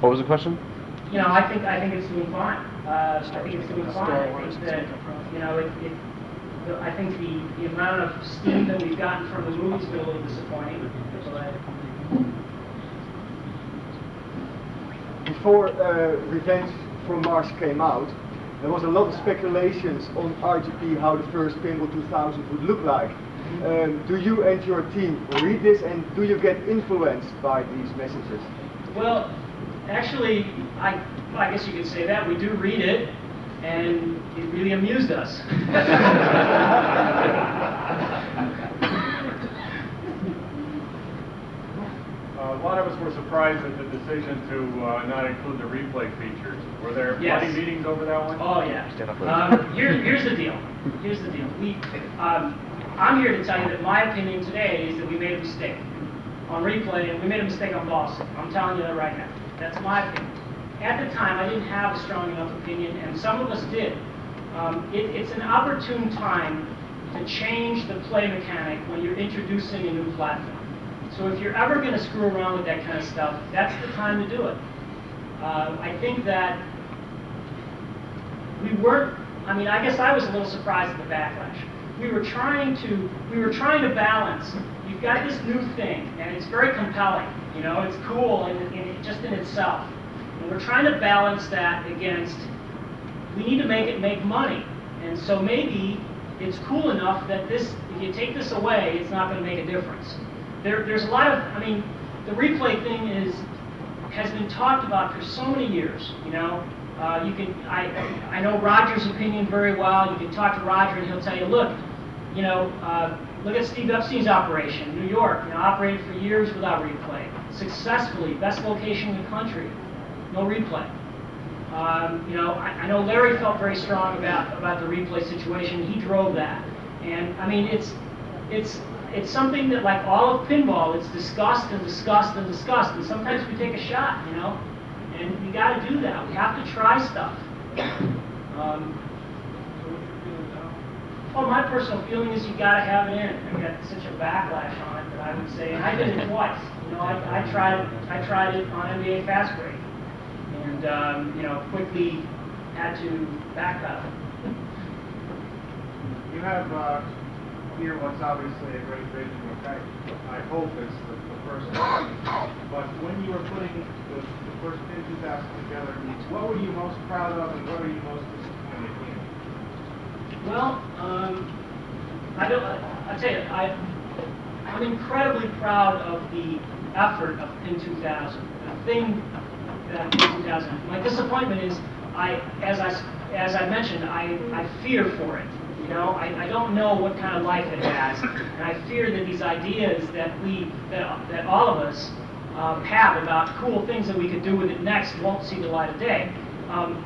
What was the question? I think it's doing fine. I think it's doing fine. I think that, I think the amount of steam that we've gotten from the movie's been a little disappointing. Before Revenge from Mars came out, there was a lot of speculations on RGP how the first Pinball 2000 would look like. Do you and your team read this, and do you get influenced by these messages? Well, actually, I guess you could say that. We do read it, and it really amused us. A lot of us were surprised at the decision to not include the replay features. Were there plenty meetings over that one? Oh, yeah. Here's the deal. Here's the deal. I'm here to tell you that my opinion today is that we made a mistake on replay, and we made a mistake on Boston. I'm telling you that right now. That's my opinion. At the time, I didn't have a strong enough opinion, and some of us did. It's an opportune time to change the play mechanic when you're introducing a new platform. So if you're ever going to screw around with that kind of stuff, that's the time to do it. I think that we weren't, I guess I was a little surprised at the backlash. We were trying to balance. You've got this new thing, and it's very compelling. It's cool just in itself. And we're trying to balance that against, we need to make it make money. And so maybe it's cool enough that if you take this away, it's not going to make a difference. There's a lot of, the replay thing has been talked about for so many years. I know Roger's opinion very well. You can talk to Roger, and he'll tell you, look at Steve Epstein's operation, New York. Operated for years without replay, successfully, best location in the country, no replay. I know Larry felt very strong about the replay situation. He drove that, and it's something that, like all of pinball, it's discussed and discussed and discussed, and sometimes we take a shot, and we got to do that. We have to try stuff. My personal feeling is you got to have it in. I got such a backlash on it that I would say, and I did it twice. I tried it on NBA Fast Break, and quickly had to backpedal. You have here what's obviously a great vision, which I hope is the first one. But when you were putting the first Pin 2000 together, what were you most proud of, and what are you most disappointed in? Well, I tell you, I'm incredibly proud of the effort of Pin 2000. The thing that Pin 2000. My disappointment is, as I mentioned, I fear for it. I don't know what kind of life it has, and I fear that these ideas that all of us have about cool things that we could do with it next won't see the light of day.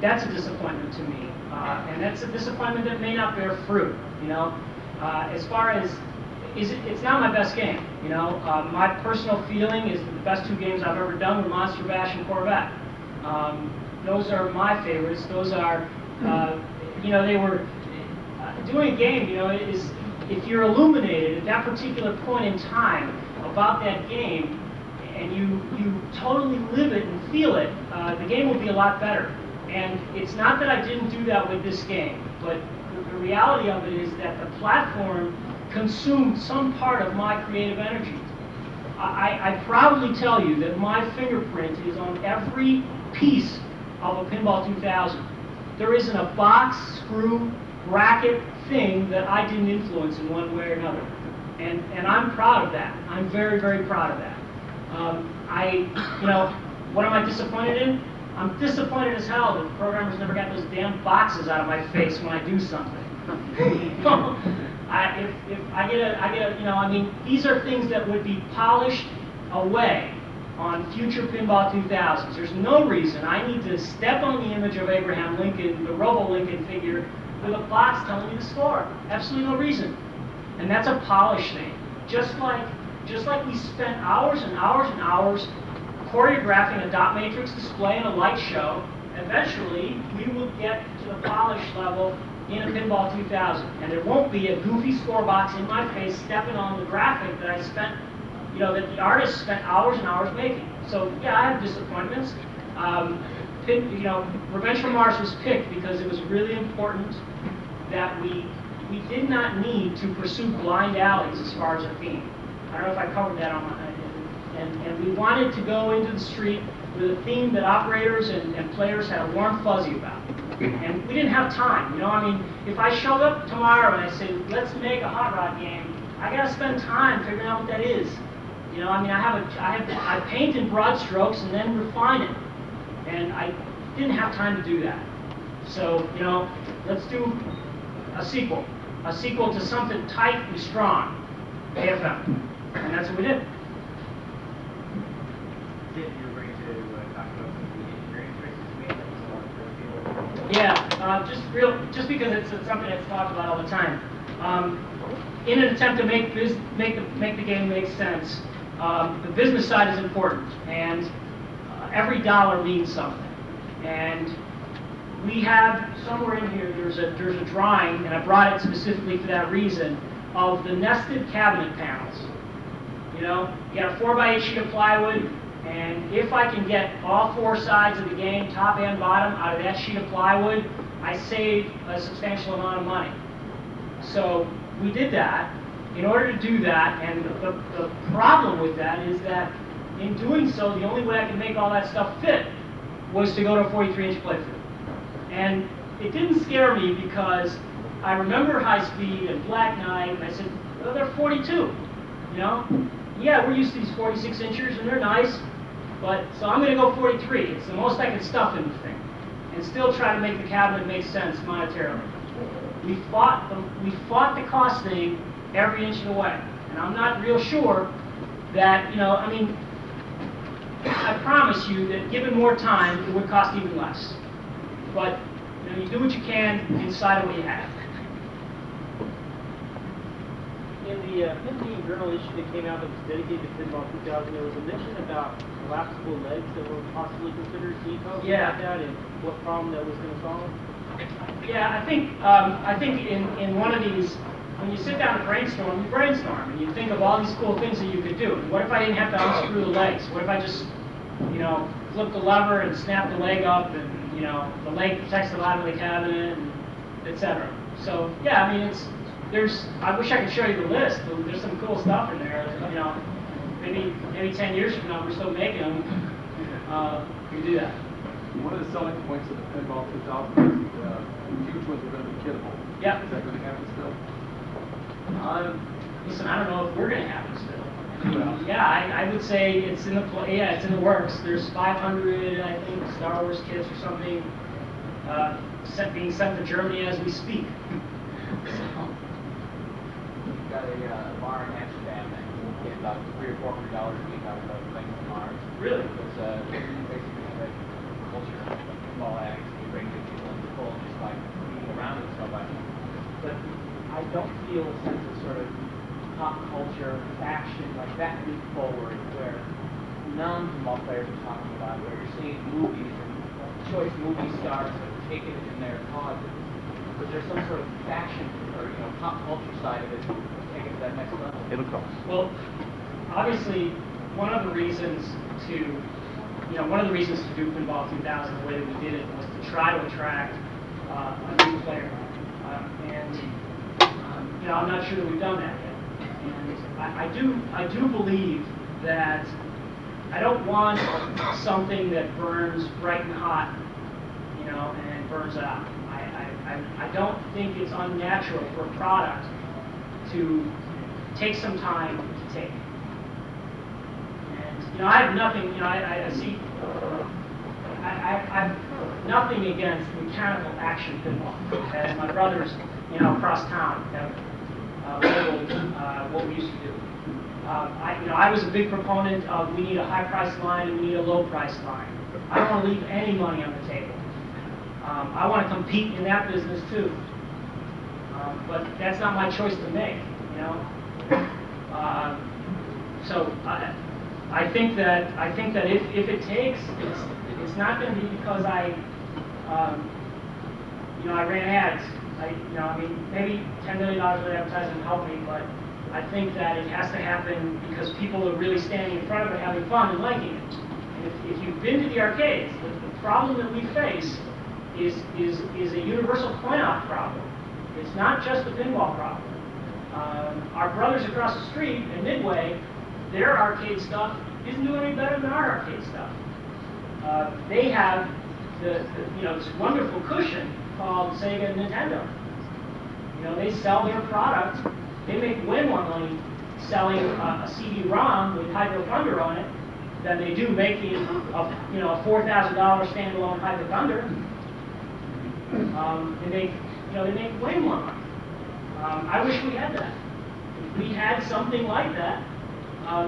That's a disappointment to me, and that's a disappointment that may not bear fruit. As far as it's not my best game. My personal feeling is that the best two games I've ever done were Monster Bash and Corvette. Those are my favorites. Those are, they were. Doing a game, is if you're illuminated at that particular point in time about that game, and you totally live it and feel it, the game will be a lot better. And it's not that I didn't do that with this game, but the reality of it is that the platform consumed some part of my creative energy. I proudly tell you that my fingerprint is on every piece of a Pinball 2000. There isn't a box, screw, bracket thing that I didn't influence in one way or another, and I'm proud of that. I'm very, very proud of that. What am I disappointed in? I'm disappointed as hell that the programmers never got those damn boxes out of my face when I do something. If I get a, you know, I mean, these are things that would be polished away on future Pinball 2000s. There's no reason I need to step on the image of Abraham Lincoln, the Robo Lincoln figure, with a box telling me the score. Absolutely no reason. And that's a polish thing. Just like we spent hours and hours and hours choreographing a dot matrix display in a light show, eventually we will get to the polish level in a Pinball 2000. And there won't be a goofy score box in my face stepping on the graphic that I spent, you know, that the artist spent hours and hours making. So yeah, I have disappointments. You know, Revenge from Mars was picked because it was really important that we did not need to pursue blind alleys as far as a theme. I don't know if I covered that on my, and we wanted to go into the street with a theme that operators and players had a warm fuzzy about. And we didn't have time, you know, I mean, if I showed up tomorrow and I said, let's make a Hot Rod game, I gotta spend time figuring out what that is. You know, I mean, I paint in broad strokes and then refine it. And I didn't have time to do that. So, you know, let's do a sequel to something tight and strong, AFM. And that's what we did. Yeah, just because it's something that's talked about all the time. In an attempt to make the game make sense, the business side is important, and every dollar means something. And we have somewhere in here there's a drawing, and I brought it specifically for that reason, of the nested cabinet panels. You know, you got a 4x8 sheet of plywood. And if I can get all four sides of the game, top and bottom, out of that sheet of plywood, I save a substantial amount of money. So we did that. In order to do that, and the problem with that is that in doing so, the only way I could make all that stuff fit was to go to a 43-inch playfield. And it didn't scare me because I remember High Speed and Black Knight, and I said, oh, they're 42, you know? Yeah, we're used to these 46 inchers, and they're nice. But, so I'm going to go 43. It's the most I can stuff in the thing. And still try to make the cabinet make sense monetarily. We fought the cost thing every inch of the way. And I'm not real sure that, you know, I mean, I promise you that given more time, it would cost even less. But, you know, you do what you can inside of what you have. In the Pinball Journal issue that came out that was dedicated to Pinball 2000, there was a mention about collapsible legs that were possibly considered. Can you talk about that and what problem that was going to solve? Yeah, I think in one of these, when you sit down and brainstorm, you brainstorm and you think of all these cool things that you could do. What if I didn't have to unscrew the legs? What if I just, you know, flip the lever and snap the leg up, and you know, the leg protects the bottom of the cabinet, and etc. So yeah, I mean, I wish I could show you the list. There's some cool stuff in there. You know, maybe 10 years from now we're still making them. We can do that. One of the selling points of the Pinball 2000 is the huge ones are going to be kiddable. Yeah. Is that going to happen still? Listen, I don't know if we're going to have it still. Yeah, I would say it's in the works. There's 500, I think, Star Wars kits or something being sent to Germany as we speak. Got a bar in Amsterdam that you get about $300 or $400 a week out of Revenge from Mars. Really? It's basically a culture of pinball addicts. We bring good people into the fold just by being around it so much. But I don't feel a sense of sort of pop culture faction like that leap forward where non-pinball players are talking about, where you're seeing movies and choice movie stars that are taking it in their causes. But there's some sort of faction or pop culture side of it to take it to that next level. It'll come. Well, obviously, one of the reasons to do Pinball 2000 the way that we did it was to try to attract a new player. I'm not sure that we've done that yet. And I do believe that I don't want something that burns bright and hot, and burns out. I don't think it's unnatural for a product to take some time to take. And I have nothing. I I've nothing against mechanical action pinball. And my brothers, across town have modeled what we used to do. I was a big proponent of we need a high price line and we need a low price line. I don't want to leave any money on the table. I want to compete in that business too. But that's not my choice to make, So I think that if it takes, it's not going to be because I ran ads. Maybe $10 million of advertising helped me, but I think that it has to happen because people are really standing in front of it, having fun and liking it. And if you've been to the arcades, the problem that we face is a universal coin-op problem. It's not just a pinball problem. Our brothers across the street at Midway, their arcade stuff isn't doing any better than our arcade stuff. They have this wonderful cushion called Sega and Nintendo. They sell their product. They make way more money selling a CD-ROM with Hydro Thunder on it than they do making a $4,000 standalone Hydro Thunder. And they make way more money. I wish we had that. If we had something like that,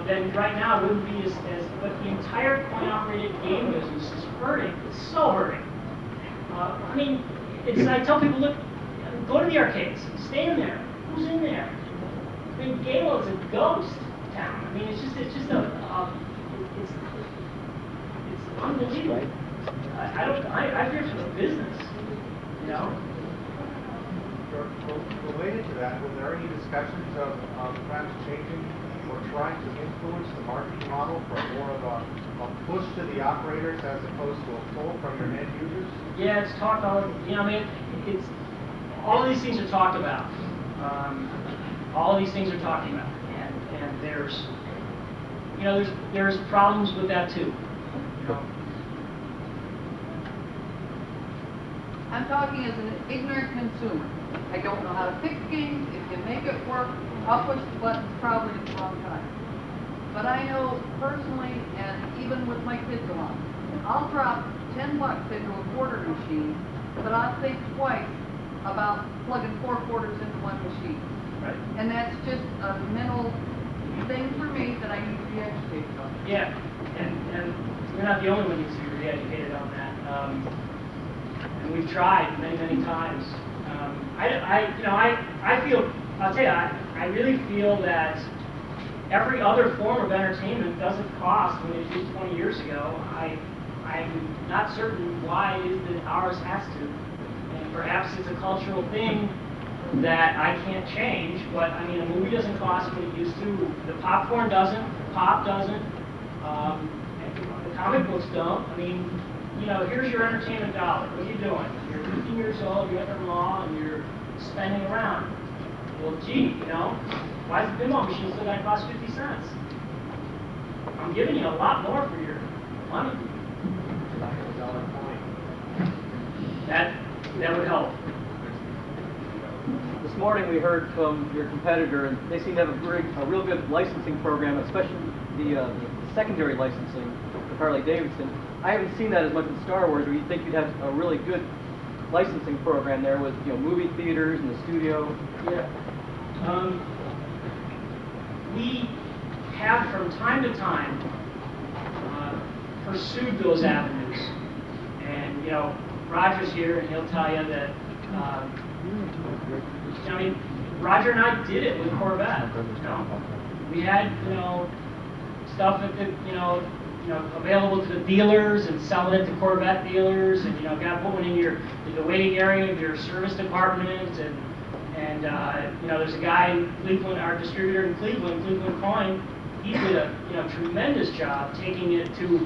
then right now it wouldn't be but the entire coin-operated game business is hurting. It's so hurting. I tell people, look, go to the arcades, stay in there. Who's in there? Galo is a ghost town. It's unbelievable. I fear for the business, Related to that, were there any discussions of perhaps changing or trying to influence the marketing model for more of a push to the operators as opposed to a pull from your end users? Yeah, it's talked all. It's all of these things are talked about. All of these things are talking about, and there's problems with that too. I'm talking as an ignorant consumer. I don't know how to fix games. If you make it work, I'll push the buttons probably at the wrong time. But I know personally, and even with my kids along, I'll drop $10 into a quarter machine, but I'll think twice about plugging 4 quarters into one machine. Right. And that's just a mental thing for me that I need to be educated on. Yeah, and you're not the only one who needs to be re-educated on that. And we've tried many, many times. I'll tell you, I really feel that every other form of entertainment doesn't cost when it did 20 years ago. I'm not certain why it is that ours has to. And perhaps it's a cultural thing that I can't change, but a movie doesn't cost what it used to. The popcorn doesn't, the pop doesn't, the comic books don't. Here's your entertainment dollar. What are you doing? You're 15 years old, you're at the mall, and you're spending around. Well, gee, why is the pinball machine still going to cost 50 cents? I'm giving you a lot more for your money. That would help. This morning we heard from your competitor, and they seem to have a real good licensing program, especially the secondary licensing with Harley-Davidson. I haven't seen that as much in Star Wars, where you think you'd have a really good licensing program there with movie theaters and the studio. Yeah. We have from time to time pursued those avenues, and Roger's here, and he'll tell you that. Roger and I did it with Corvette. We had stuff at the available to the dealers and selling it to Corvette dealers, and got put one in the waiting area of your service department, and there's a guy in Cleveland, our distributor in Cleveland Coin. He did a tremendous job taking it to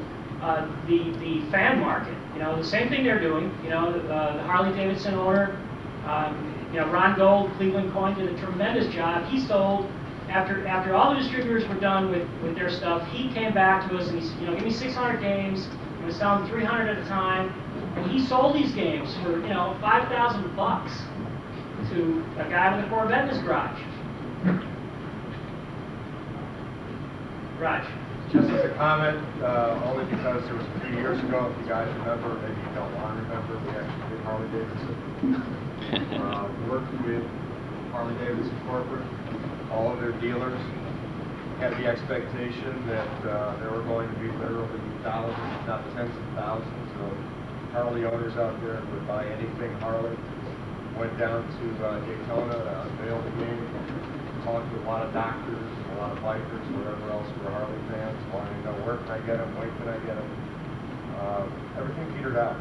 the fan market. The same thing they're doing. The Harley-Davidson owner, Ron Gold, Cleveland Coin, did a tremendous job. He sold. After all the distributors were done with their stuff, he came back to us and he said, give me 600 games. I'm going to sell them 300 at a time. And he sold these games for, $5,000 to a guy with a Corvette in his garage. Just as a comment, only because there was a few years ago, if you guys remember, maybe you don't want to remember, we actually did Harley Davidson. Worked with Harley Davidson corporate, all of their dealers had the expectation that there were going to be literally thousands, if not tens of thousands of Harley owners out there who would buy anything Harley. Went down to Daytona to unveil the game, talked to a lot of doctors, a lot of bikers, whatever else who were Harley fans, wanting to know where can I get them, when can I get them. Everything petered out.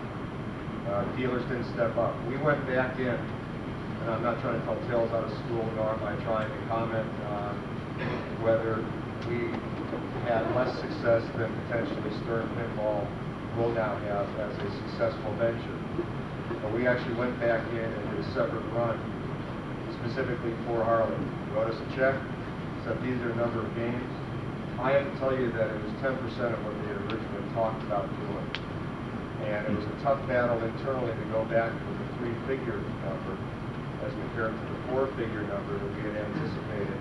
Dealers didn't step up. We went back in, and I'm not trying to tell tales out of school, nor am I trying to comment on whether we had less success than potentially Stern Pinball will now have as a successful venture. But we actually went back in and did a separate run specifically for Harley. Wrote us a check, said these are a number of games. I have to tell you that it was 10% of what they had originally talked about doing. And it was a tough battle internally to go back with a 3-figure number as compared to the 4-figure number that we had anticipated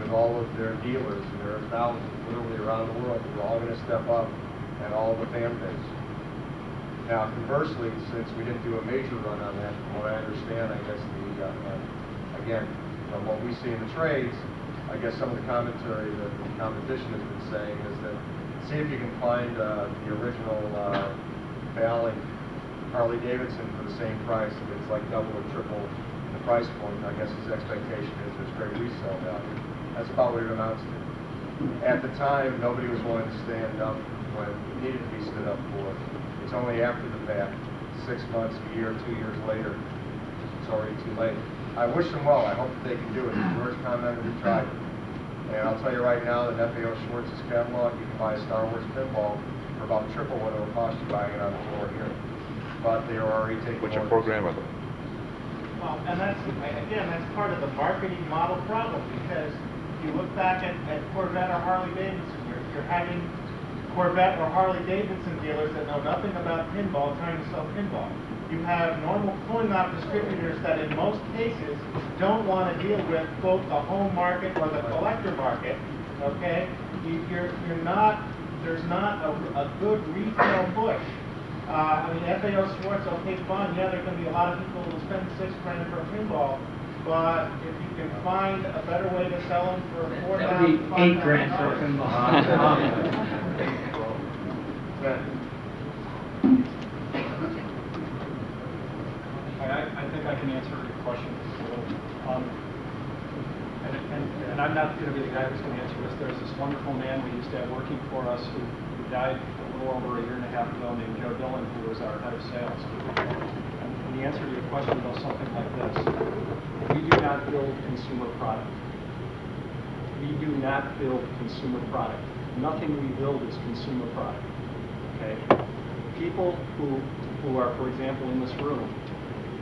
with all of their dealers. And there are thousands literally around the world who are all going to step up and all of the fan base. Now, conversely, since we didn't do a major run on that, from what I understand, I guess again, from what we see in the trades, I guess some of the commentary that the competition has been saying is that see if you can find the original Bally Harley Davidson for the same price. If it's like double or triple the price point, I guess his expectation is there's great resale value. That's about what it amounts to. At the time, nobody was willing to stand up when it needed to be stood up for. It's only after the fact, 6 months, a year, 2 years later, it's already too late. I wish them well. I hope that they can do it. George commented and tried it. And I'll tell you right now that FAO Schwartz's catalog, you can buy a Star Wars pinball for about triple what it will cost you buying it on the floor here. But they are already taking What's your orders. programmer? Well, and that's part of the marketing model problem, because if you look back at Corvette or Harley Davidson, you're having Corvette or Harley Davidson dealers that know nothing about pinball trying to sell pinball. You have normal pulling out distributors that in most cases don't want to deal with both the home market or the collector market, okay? There's not a good retail push. I mean, FAO Schwartz, okay, fine, yeah, there are going to be a lot of people who will spend $6,000 for a pinball, but if you can find a better way to sell them for $4,000, That would be $8,000 for a pinball. I think I can answer your question. And I'm not going to be the guy who's going to answer this. There's this wonderful man we used to have working for us who died a little over 1.5 years ago named Joe Dillon, who was our head of sales. And the answer to your question goes something like this. We do not build consumer product. We do not build consumer product. Nothing we build is consumer product. Okay? People who are, for example, in this room,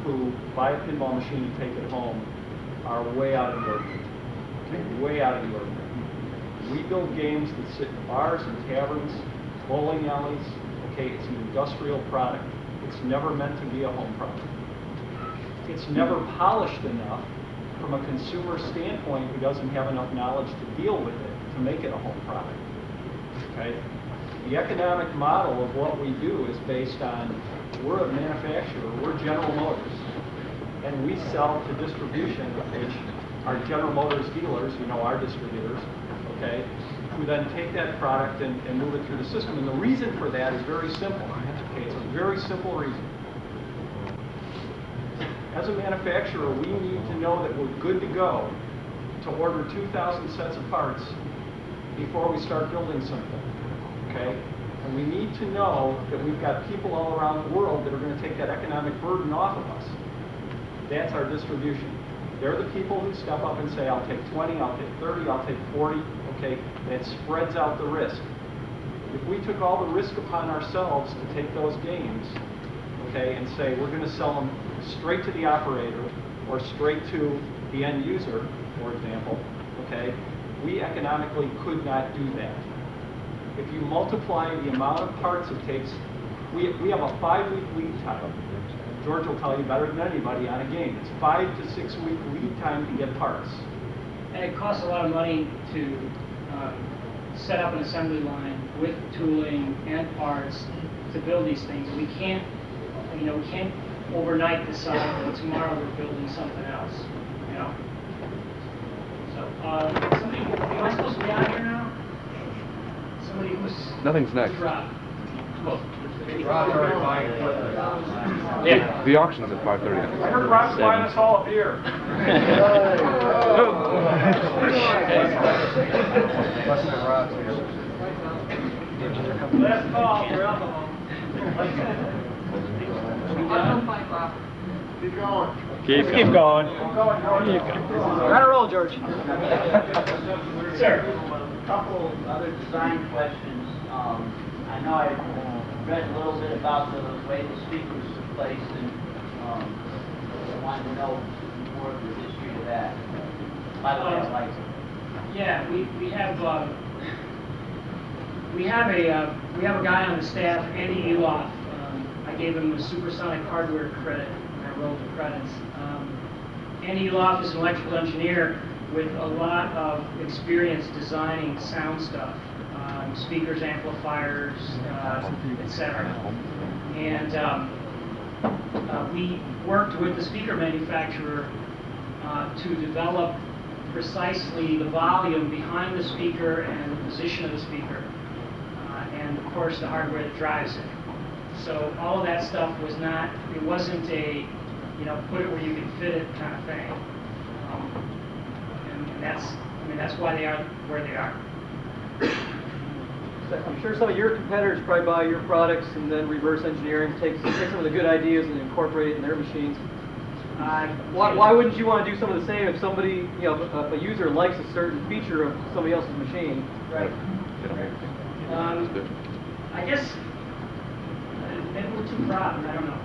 who buy a pinball machine and take it home, are way out of the ordinary. Okay? Way out of the ordinary. We build games that sit in bars and taverns, bowling alleys. Okay, it's an industrial product. It's never meant to be a home product. It's never polished enough from a consumer standpoint who doesn't have enough knowledge to deal with it to make it a home product. Okay? The economic model of what we do is based on, we're a manufacturer, we're General Motors, and we sell to distribution, which are General Motors dealers, our distributors, okay, who then take that product and move it through the system. And the reason for that is very simple. Okay, it's a very simple reason. As a manufacturer, we need to know that we're good to go to order 2,000 sets of parts before we start building something. Okay? And we need to know that we've got people all around the world that are going to take that economic burden off of us. That's our distribution. They're the people who step up and say, I'll take 20, I'll take 30, I'll take 40. Okay? That spreads out the risk. If we took all the risk upon ourselves to take those games, okay, and say we're going to sell them straight to the operator or straight to the end user, for example, okay, we economically could not do that. If you multiply the amount of parts it takes, we have a 5-week lead time. George will tell you better than anybody on a game. It's 5 to 6 week lead time to get parts. And it costs a lot of money to set up an assembly line with tooling and parts to build these things. We can't, we can't overnight decide that tomorrow we're building something else, So, somebody, am I supposed to be out here now? Somebody who's... Nothing's next. Rob. Rob's already buying equipment. Yeah. The auction's at 5:30. I heard Rob's buying us all a beer. Last call for alcohol. Keep going. Keep going. On a roll, George. Sir. A couple other design questions. I know I read a little bit about the way the speakers are placed, and I wanted to know more of the history of that. By the way, I like it. Yeah, we have a guy on the staff, Andy Eloff. I gave him a Supersonic hardware credit. I rolled the credits. Andy Eloff is an electrical engineer with a lot of experience designing sound stuff, speakers, amplifiers, etc. And we worked with the speaker manufacturer to develop precisely the volume behind the speaker and the position of the speaker, and of course the hardware that drives it. So all of that stuff was not, it wasn't a, put it where you can fit it kind of thing. And that's why they are where they are. I'm sure some of your competitors probably buy your products and then reverse engineering, take some of the good ideas and incorporate it in their machines. Why wouldn't you want to do some of the same if somebody, if a user likes a certain feature of somebody else's machine? Right. I guess maybe we're too proud. I don't know.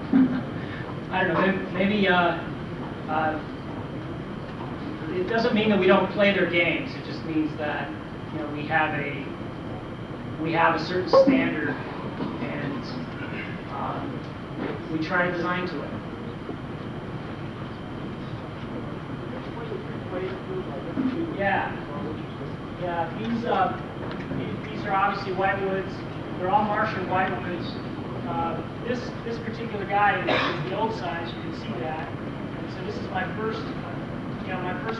I don't know. Maybe it doesn't mean that we don't play their games. It just means that we have a certain standard, and we try to design to it. Yeah. These are obviously whitewoods. They're all Martian whitewoods. This particular guy is the old size. You can see that. And so this is my first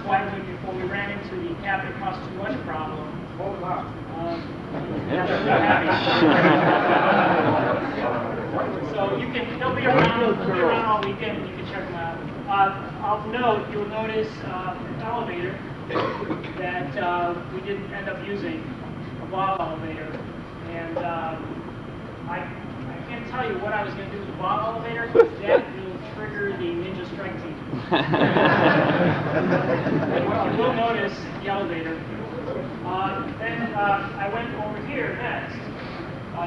whitewood before we ran into the cabinet cost too much problem. Hold on. So they'll be around all weekend, and you can check them out. You'll notice an elevator that we didn't end up using, a ball elevator, and I can't tell you what I was going to do with the ball elevator, because that will trigger the Ninja Strike Team. You will notice the elevator. Then I went over here next.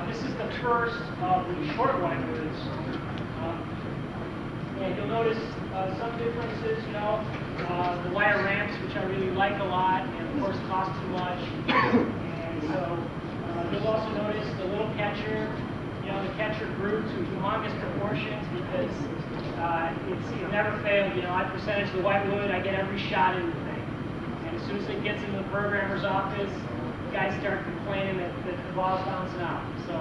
This is the first of the short whitewoods. And you'll notice some differences, the wire ramps, which I really like a lot, and of course cost too much. And so you'll also notice the little catcher. The catcher grew to humongous proportions because it never failed. I percentage the whitewood, I get every shot in the thing. And as soon as it gets into the programmer's office, guys start complaining that the ball's bouncing out. So,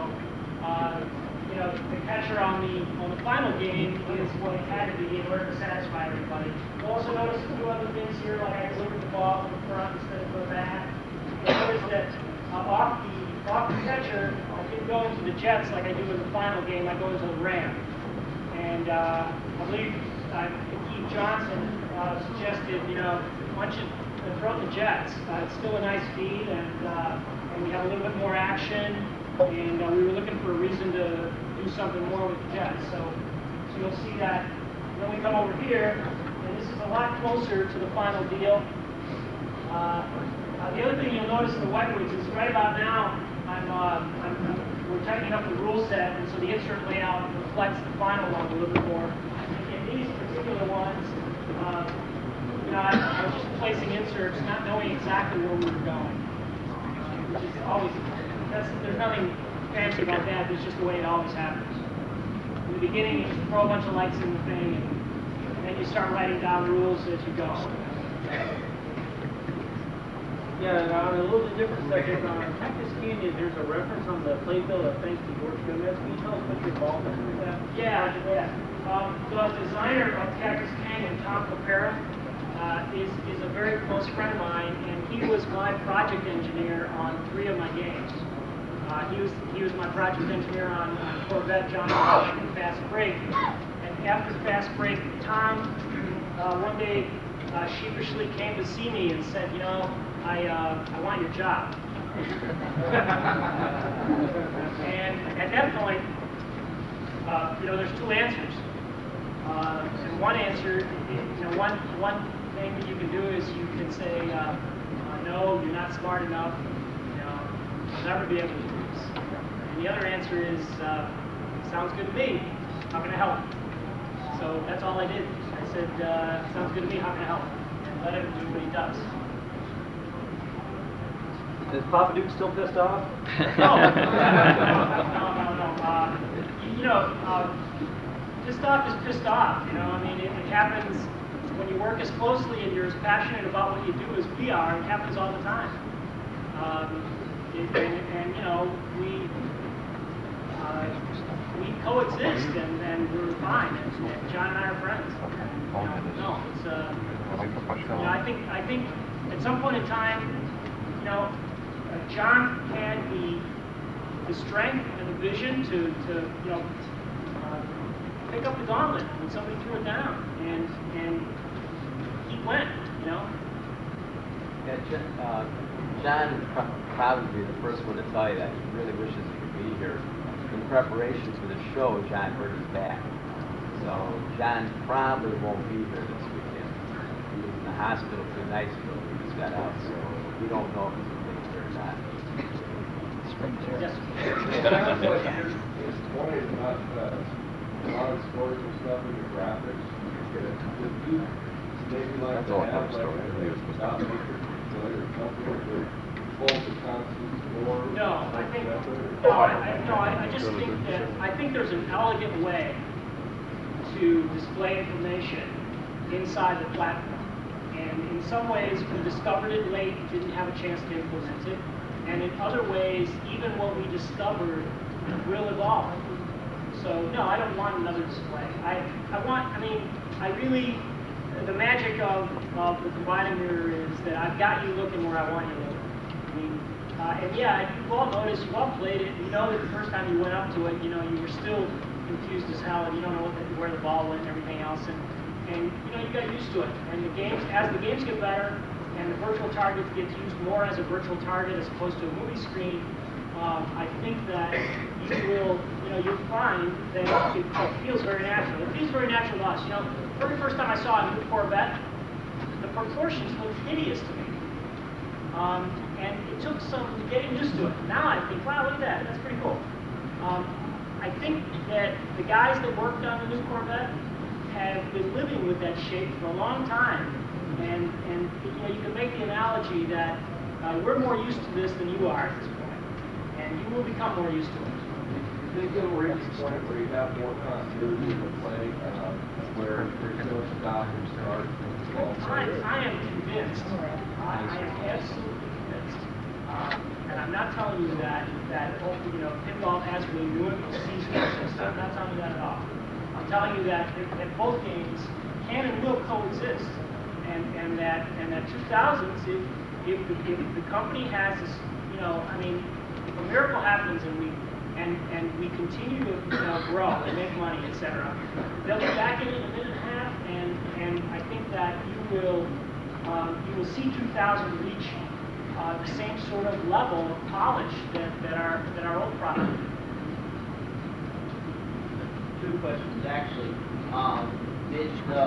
the catcher on the final game is what it had to be in order to satisfy everybody. You'll also notice a few other things here, like I delivered the ball from the front instead of the back. You'll notice that off the catcher, I didn't go into the jets like I do in the final game. I go into the ramp. And I believe Keith Johnson suggested, why don't you throw the jets? It's still a nice feed, and we have a little bit more action, and we were looking for a reason to do something more with the jets. So you'll see that. Then we come over here, and this is a lot closer to the final deal. The other thing you'll notice in the whitewoods is right about now, we're tightening up the rule set, and so the insert layout reflects the final one a little bit more. In these particular ones, I was just placing inserts, not knowing exactly where we were going. Which is always, there's nothing fancy about that, it's just the way it always happens. In the beginning, you just throw a bunch of lights in the thing, and then you start writing down rules as you go. Yeah, and on a little bit different subject, on Cactus Canyon, there's a reference on the playbill of thanks to George Gomez. Can you tell us what your involvement with that? Yeah. The designer of Cactus Canyon, Tom Capera, is a very close friend of mine, and he was my project engineer on 3 of my games. He was my project engineer on Corvette, John Mark, and Fast Break. And after Fast Break, Tom one day sheepishly came to see me and said, you know, I want your job. And at that point, you know, there's 2 answers. And one answer, you know, one thing that you can do is you can say, no, you're not smart enough. You know, you'll never be able to do this. And the other answer is, sounds good to me. How can I help? So that's all I did. I said, sounds good to me. How can I help? And let him do what he does. Is Papa Duke still pissed off? No. No. You know, pissed off is pissed off. You know, I mean, it happens when you work as closely and you're as passionate about what you do as we are. It happens all the time. And you know, we coexist and we're fine. And John and I are friends. No, it's you know, I think at some point in time, you know, John had the strength and the vision to you know, pick up the gauntlet when somebody threw it down, and he went, you know. Yeah, John would probably be the first one to tell you that he really wishes he could be here. In preparation for the show, John hurt his back, so John probably won't be here this weekend. He was in the hospital 2 nights ago. He just got out, so we don't know if he's going to be here or not. Yes. It's pointed about a lot of sports and stuff in the graphics. Would you maybe like to have like a dot matrix or something to pull the constant score? No, I just think that I think there's an elegant way to display information inside the platform. And in some ways, we discovered it late, didn't have a chance to implement it. And in other ways, even what we discovered will evolve. So no, I don't want another display. I really, the magic of the combining mirror is that I've got you looking where I want you looking. I mean, and yeah, you've all noticed, you've all played it. You know that the first time you went up to it, you know, you were still confused as hell, and you don't know where the ball went and everything else. And you know, you got used to it. And the games, as the games get better, and the virtual target gets used more as a virtual target as opposed to a movie screen, I think that you'll find that it feels very natural. It feels very natural to us. You know, the very first time I saw a new Corvette, the proportions looked hideous to me. And it took some getting used to it. Now I think, wow, look at that. That's pretty cool. I think that the guys that worked on the new Corvette have been living with that shape for a long time. And you know, you can make the analogy that we're more used to this than you are at this point. And you will become more used to it. Do you think it'll reach a point where you have more continuity in the play, where you're going to stop and start? I am convinced. I am absolutely convinced. And I'm not telling you that you know, pinball as we knew it will cease to exist. I'm not telling you that at all. I'm telling you that both games can and will coexist. And that 2000s, if the company has this, you know, I mean, if a miracle happens and we continue to grow and make money, etc., they'll be back in a minute and a half, and I think that you will see 2000 reach the same sort of level of polish that our old product did. 2 questions actually. Did the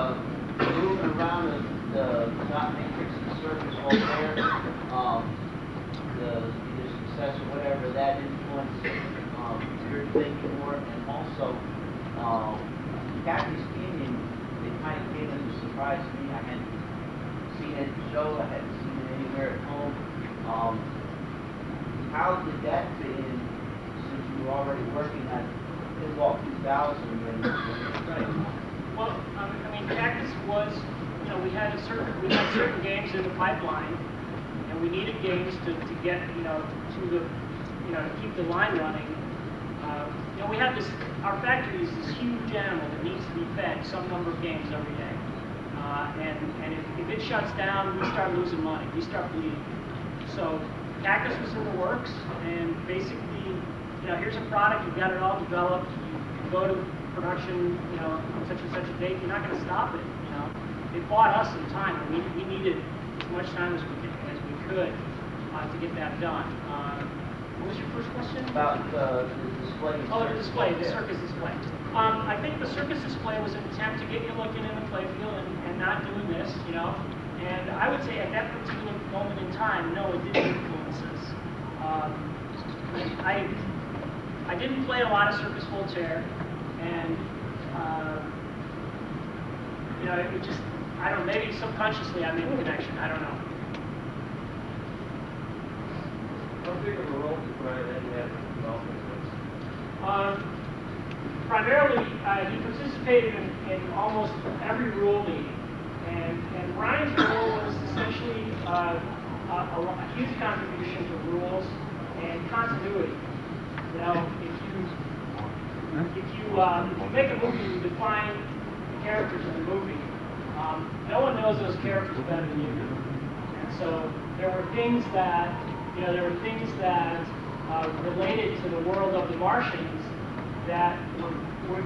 moving around the dot matrix and the surface all there, the success or whatever, that influenced your thinking more? And also, Cactus Canyon, it kind of came as a surprise to me. I hadn't seen it in the show, I hadn't seen it anywhere at home. How did that fit in, since you were already working on Pinball 2000 when you started? Well, I mean, Cactus was, you know, we had certain games in the pipeline, and and we needed games to get, you know, to the, you know, to keep the line running. You know, we have this, our factory is this huge animal that needs to be fed some number of games every day. And if it shuts down, we start losing money, we start bleeding. So Cactus was in the works, and basically, you know, here's a product, you've got it all developed, you go to production, you know, on such and such a date, you're not going to stop it, you know. It bought us some time, and we needed as much time as we could to get that done. What was your first question? About the display. Oh, the display, the circus display. I think the circus display was an attempt to get you looking in the playfield and not doing this, you know. And I would say at that particular moment in time, no, it didn't influence us. I didn't play a lot of Circus Voltaire, and you know, it just, I don't know, maybe subconsciously I made the connection. I don't know. How big of a role did Brian Eddy have in developing this? Primarily, he participated in almost every rule meeting, and Brian's role was essentially a huge contribution to rules and continuity. You know, if you make a movie, you define the characters in the movie. No one knows those characters better than you do, and so there were things that, you know, related to the world of the Martians that were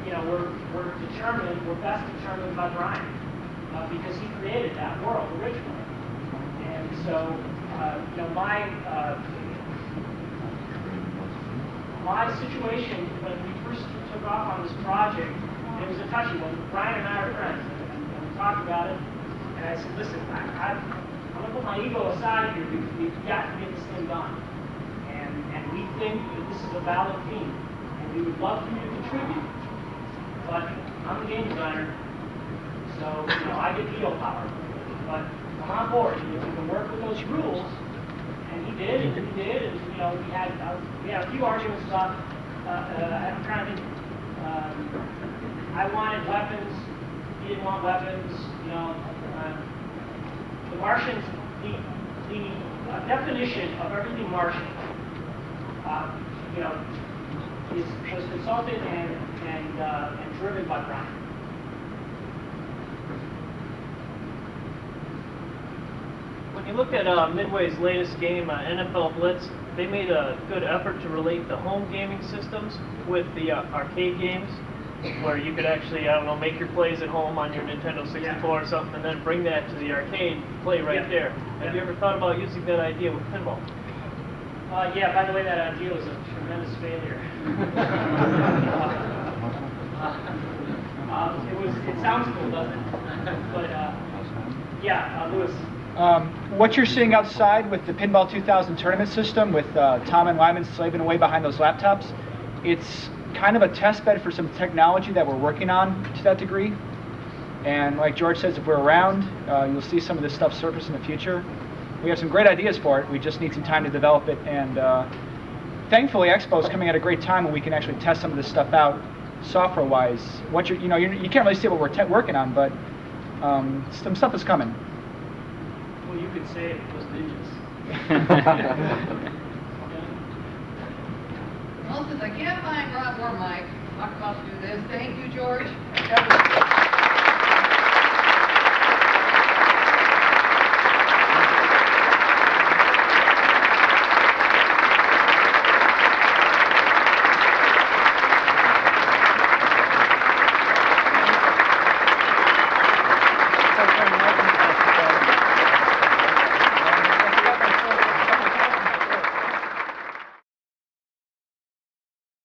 determined, were best determined by Brian, because he created that world originally. And so, you know, my situation when we first took off on this project, it was a touchy one. Brian and I are friends, and we talked about it, and I said, listen, I'm going to put my ego aside here, because we've got to get this thing done. And we think that this is a valid theme, and we would love for you to contribute, but I'm the game designer, so, you know, I get veto power. But I'm on board, and if we can work with those rules, and he did, and you know, we had a few arguments about, I'm trying to think, I wanted weapons, he didn't want weapons, you know. The Martians, the definition of everything Martian, you know, was consulted and driven by Brian. When you look at Midway's latest game, NFL Blitz, they made a good effort to relate the home gaming systems with the arcade games, where you could actually, I don't know, make your plays at home on your Nintendo 64 or something, and then bring that to the arcade, play right there. Have you ever thought about using that idea with pinball? Yeah, by the way, that idea was a tremendous failure. It sounds cool, doesn't it? But, yeah, Lewis. What you're seeing outside with the Pinball 2000 tournament system, with Tom and Lyman slaving away behind those laptops, it's kind of a test bed for some technology that we're working on to that degree. And like George says, if we're around, you'll see some of this stuff surface in the future. We have some great ideas for it. We just need some time to develop it. And thankfully, Expo is coming at a great time when we can actually test some of this stuff out software-wise. What you can't really see what we're working on, but some stuff is coming. Well, you could say it was ninjas. Well, since I can't find Rob or Mike, I'm about to do this. Thank you, George. That was